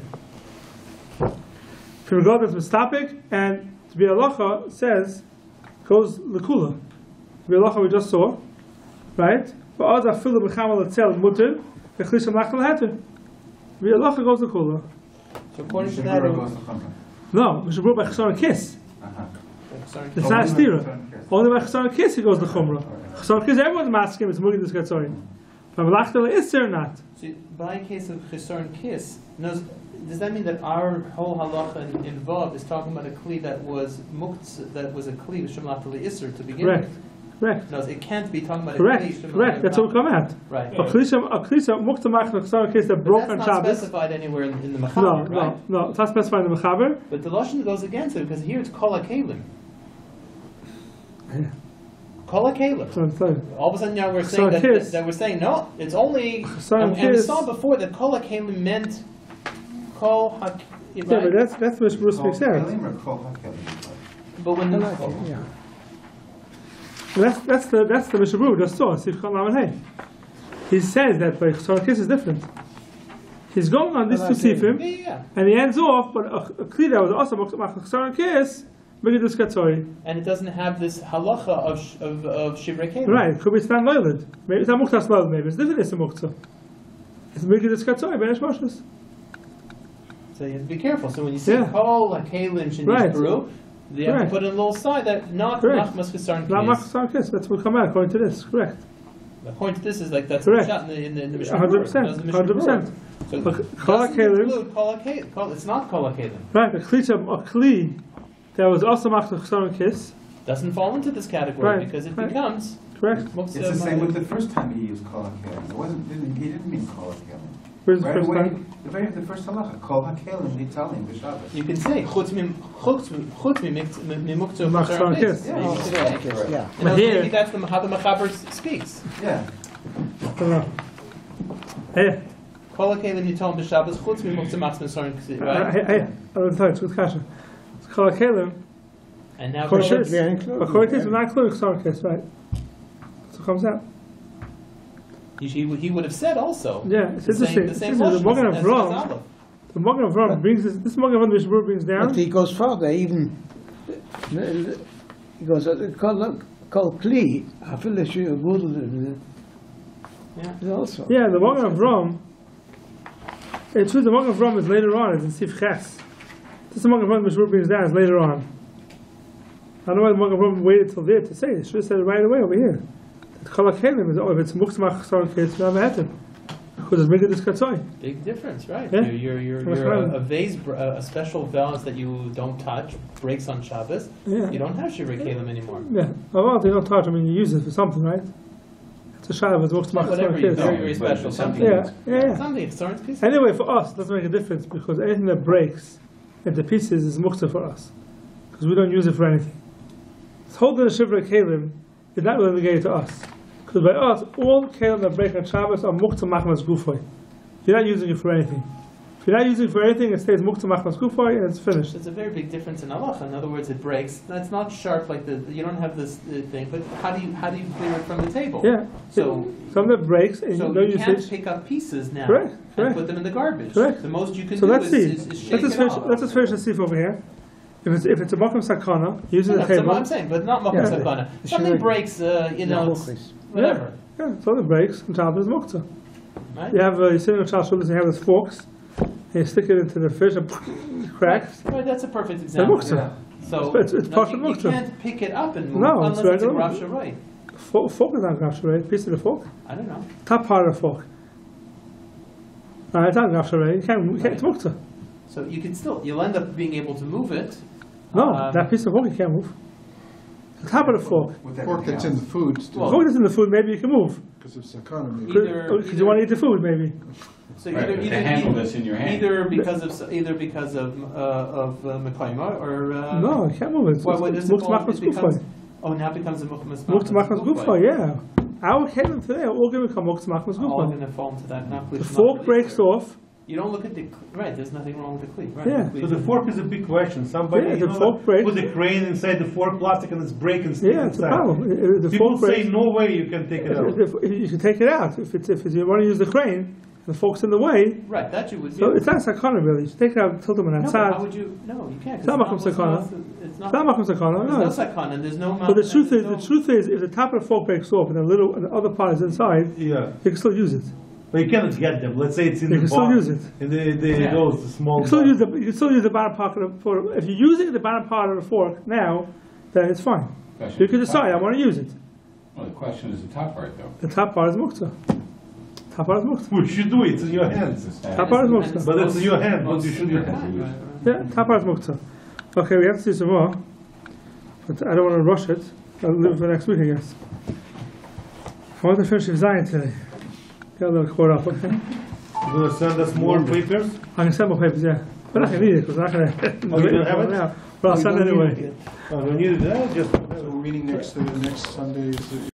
[SPEAKER 1] From God that's Mistapik, and to be Halacha says, goes Lekula. To be Halacha we just saw, right? But Oz Afilu B'Cham Al-Tzel Mutter, the Klish Malachta Leheter. To be Halacha goes Lekula.
[SPEAKER 5] So according to that,
[SPEAKER 1] no, Mishabur by Chesar and Kiss. It's not a stira. Only by Chesar and Kiss he goes to Chumrah. Chesar and Kiss, everyone's masking it's Mugid Katzoi. But Malachta Le'isr not.
[SPEAKER 5] So by a case of Chesar and Kiss, does that mean that our whole halacha in Vav is talking about a kli that was muktzah, that was a kli with Malachta Le'isr to begin with?
[SPEAKER 1] Correct.
[SPEAKER 5] No, it can't be talking about
[SPEAKER 1] correct.
[SPEAKER 5] a kli.
[SPEAKER 1] Correct. That's what we come at.
[SPEAKER 5] Right.
[SPEAKER 1] A kli muktzah machna Chesar and Kiss that broke on
[SPEAKER 5] Shabbos.
[SPEAKER 1] Shabbos.
[SPEAKER 5] That's not specified anywhere in the Mechaber, right?
[SPEAKER 1] No, it's not specified in the Mechaber.
[SPEAKER 5] But the lashon goes against it because here it's kol hakelim.
[SPEAKER 1] Yeah.
[SPEAKER 5] Kol hakelim. All of a sudden now we're saying that we're saying no, it's only and we saw before that kol hakelim meant kol hakelim.
[SPEAKER 1] Yeah, but that's what Bruce makes sense.
[SPEAKER 5] But when
[SPEAKER 1] that's the Mishabur just saw. He says that by Chesar Kiss is different. He's going on this to Sifim, and he ends off, but a kli that was also Chesar Kiss.
[SPEAKER 5] And it doesn't have this halacha of shivrei kelim.
[SPEAKER 1] Right, could be stand loyled. Maybe it's not muktzah loyled, maybe it's different, it's a muktzah. It's Migadis Katzoi, Ben Hashmoshes.
[SPEAKER 5] So you have to be careful. So when you say kol hakelim shenishbaru, you have to put in a little side that not machmas chesar and kiss.
[SPEAKER 1] Not machmas chesar kiss, that's what come out according to this, correct.
[SPEAKER 5] According to this is like that's
[SPEAKER 1] correct.
[SPEAKER 5] Shot in the Mishnah.
[SPEAKER 1] 100%. 100%.
[SPEAKER 5] So
[SPEAKER 1] kol hakelim.
[SPEAKER 5] It's not kol hakelim.
[SPEAKER 1] Right, a kli that was also machmas chesar and kiss
[SPEAKER 5] doesn't fall into this category because it becomes
[SPEAKER 1] correct.
[SPEAKER 7] It's the same with the first time he used kol hakelim. He didn't mean kol hakelim.
[SPEAKER 1] Where's the first time?
[SPEAKER 7] The first halacha, kol hakelim nitalim b'Shabbos.
[SPEAKER 5] You can say chutz mi muktzah
[SPEAKER 1] machzor kiss.
[SPEAKER 5] Yeah. And maybe that's how the Mechaber speaks.
[SPEAKER 7] Yeah.
[SPEAKER 1] Hey,
[SPEAKER 5] Kol HaKelim you told him b'Shabbos chutz mimuktzah machmas sorin, right?
[SPEAKER 6] I don't know, it's good kasha. It's Kol HaKelim.
[SPEAKER 5] And now
[SPEAKER 6] According to
[SPEAKER 3] should be included.
[SPEAKER 6] this, we're not including Ksarkis, right? So it comes out.
[SPEAKER 5] he would have said also.
[SPEAKER 6] Yeah, it's interesting.
[SPEAKER 5] The same
[SPEAKER 6] The
[SPEAKER 5] lashon
[SPEAKER 6] Magen
[SPEAKER 5] as
[SPEAKER 6] Avraham,
[SPEAKER 5] Aleph.
[SPEAKER 6] the Magen Avraham brings this Magen Avraham the Mishnah brings down.
[SPEAKER 3] But he goes further, even he goes call kli. I feel that you good
[SPEAKER 5] Yeah.
[SPEAKER 3] also.
[SPEAKER 6] Yeah, the Magen Avraham. It's true. The Magen Avraham is later on. It's in Sif Ches. This Magen Avraham the Mishnah brings down is later on. I don't know why the Magen Avraham waited till there to say it. Should have said it right away over here. The Kol HaKelim is if it's Muktzah Ksar Kids, we have a heter because it's making this katzoi.
[SPEAKER 5] Big difference, right?
[SPEAKER 6] Yeah.
[SPEAKER 5] You're a vase, a special vase that you don't touch, breaks on Shabbos.
[SPEAKER 6] Yeah.
[SPEAKER 5] You don't have Shirei Kelim anymore.
[SPEAKER 6] Yeah. Well, they don't touch. I mean, you use it for something, right? It's a Shabbos. Muktzah
[SPEAKER 5] Whatever
[SPEAKER 6] Ksar
[SPEAKER 5] you
[SPEAKER 6] Kids.
[SPEAKER 5] very, very special. Something.
[SPEAKER 6] Yeah.
[SPEAKER 5] Something. It's piece.
[SPEAKER 6] Anyway, for us, it doesn't make a difference because anything that breaks into pieces is muktzah for us because we don't use it for anything. This whole din of Shivrei Kelim is not really negated to us because by us, all Kelim that break on Shabbos are muktzah machmas gufay. You're not using it for anything. If you're not using it for anything, it stays muktzah machmas gufay and it's finished.
[SPEAKER 5] There's a very big difference in halacha. In other words, it breaks. That's not sharp like you don't have this thing. But how do you clear it from the table?
[SPEAKER 6] Yeah.
[SPEAKER 5] So
[SPEAKER 6] something that breaks and
[SPEAKER 5] so
[SPEAKER 6] you don't
[SPEAKER 5] you
[SPEAKER 6] use
[SPEAKER 5] can't
[SPEAKER 6] it.
[SPEAKER 5] pick up pieces now
[SPEAKER 6] Correct,
[SPEAKER 5] and
[SPEAKER 6] correct.
[SPEAKER 5] put them in the garbage.
[SPEAKER 6] Correct.
[SPEAKER 5] The most you can
[SPEAKER 6] So
[SPEAKER 5] do
[SPEAKER 6] let's see.
[SPEAKER 5] is shake it off.
[SPEAKER 6] Let's just finish the sif over here. If it's a makom sakana, using the
[SPEAKER 5] That's
[SPEAKER 6] table.
[SPEAKER 5] what I'm saying, but not makom
[SPEAKER 6] Yeah.
[SPEAKER 5] sakana. Something breaks, whatever.
[SPEAKER 6] Yeah, something breaks on Shabbos is muktzah.
[SPEAKER 5] Right?
[SPEAKER 6] You're sitting on Shabbos and you have these forks, and you stick it into the fish and it cracks.
[SPEAKER 5] Right, that's a perfect example.
[SPEAKER 6] muktzah.
[SPEAKER 5] So
[SPEAKER 6] It's part of
[SPEAKER 5] you
[SPEAKER 6] muktzah.
[SPEAKER 5] can't pick it up and move
[SPEAKER 6] No,
[SPEAKER 5] unless
[SPEAKER 6] it's
[SPEAKER 5] it's a
[SPEAKER 6] regular.
[SPEAKER 5] graf sharai.
[SPEAKER 6] Fork is not graf sharai. Piece of the fork.
[SPEAKER 5] I don't know.
[SPEAKER 6] Top part of the fork. It's not graf sharai. You can't. It's muktzah.
[SPEAKER 5] So you can you'll end up being able to move it.
[SPEAKER 6] No, that piece of fork you can't move. The top of the fork.
[SPEAKER 7] With
[SPEAKER 2] Fork
[SPEAKER 7] everything
[SPEAKER 2] that's in
[SPEAKER 7] else.
[SPEAKER 2] the food
[SPEAKER 6] The
[SPEAKER 2] still,
[SPEAKER 6] fork that's in the food, maybe you can move.
[SPEAKER 2] because of sakana maybe.
[SPEAKER 6] Because you want to eat the food, maybe.
[SPEAKER 5] So
[SPEAKER 4] Right, but to handle this in your hand.
[SPEAKER 5] either because of mekayma or
[SPEAKER 6] No, you can't move it.
[SPEAKER 5] what
[SPEAKER 6] It's
[SPEAKER 5] is it
[SPEAKER 6] muktzah
[SPEAKER 5] called?
[SPEAKER 6] machmas
[SPEAKER 5] It becomes-
[SPEAKER 6] gufay.
[SPEAKER 5] Oh, now it becomes a mukmas
[SPEAKER 6] Muktzah machmas gufay, yeah. Our kelim today are all going to become muktzah machmas
[SPEAKER 5] All
[SPEAKER 6] gufay.
[SPEAKER 5] going to fall into that. Not
[SPEAKER 6] The fork breaks off.
[SPEAKER 5] You don't look at the right. There's nothing wrong with the cleat. Right?
[SPEAKER 6] Yeah.
[SPEAKER 5] The cleat
[SPEAKER 10] So the
[SPEAKER 5] is-
[SPEAKER 10] fork is a big question. Somebody
[SPEAKER 6] Yeah, the fork breaks.
[SPEAKER 10] put the crane inside the fork plastic and it's breaking.
[SPEAKER 6] Yeah, it's a problem. The
[SPEAKER 10] People
[SPEAKER 6] fork
[SPEAKER 10] say
[SPEAKER 6] breaks.
[SPEAKER 10] no way you can take it out.
[SPEAKER 6] If you can take it out. If you want to use the crane, and the fork's in the way,
[SPEAKER 5] Right, that you would.
[SPEAKER 6] so it's not sakana really. You should take it out, tilt them on that
[SPEAKER 5] no, but how
[SPEAKER 6] side.
[SPEAKER 5] would you? No, you can't.
[SPEAKER 6] It's not makom sakana.
[SPEAKER 5] It's
[SPEAKER 6] It's not makom sakana.
[SPEAKER 5] There's
[SPEAKER 6] No.
[SPEAKER 5] no sakana. There's no.
[SPEAKER 6] But the truth is, if the top of the fork breaks off and the other part is inside,
[SPEAKER 10] Yeah,
[SPEAKER 6] you can still use it.
[SPEAKER 10] but you cannot get them. Let's say it's in
[SPEAKER 6] You
[SPEAKER 10] the
[SPEAKER 6] can still
[SPEAKER 10] bottom.
[SPEAKER 6] use it.
[SPEAKER 10] And the
[SPEAKER 5] Yeah.
[SPEAKER 10] those the small.
[SPEAKER 6] You can still use the bottom part of the fork. If you're using the bottom part of the fork now, then it's fine.
[SPEAKER 4] Question
[SPEAKER 6] You can
[SPEAKER 4] is the
[SPEAKER 6] decide, I
[SPEAKER 4] top
[SPEAKER 6] want to use it.
[SPEAKER 4] part. Well, the question is the top part, though.
[SPEAKER 6] The top part is muktzah. Top part is muktzah.
[SPEAKER 10] What you do? It's in your hands.
[SPEAKER 6] Top part is muktzah.
[SPEAKER 10] But it's in your hand. What you should do?
[SPEAKER 6] Yeah, top part is muktzah. Okay, we have to see some more, but I don't want to rush it. I'll leave it for next week, I guess. I want to finish with Zion today. Get a little caught up, okay?
[SPEAKER 10] You're gonna send us more papers.
[SPEAKER 6] I can send more papers, yeah. But I can need it because I'm not going to.
[SPEAKER 10] Oh, you don't have it?
[SPEAKER 6] Now. But I'll send it anyway.
[SPEAKER 10] Oh, we need it. Just.
[SPEAKER 2] So we're meeting next Sunday.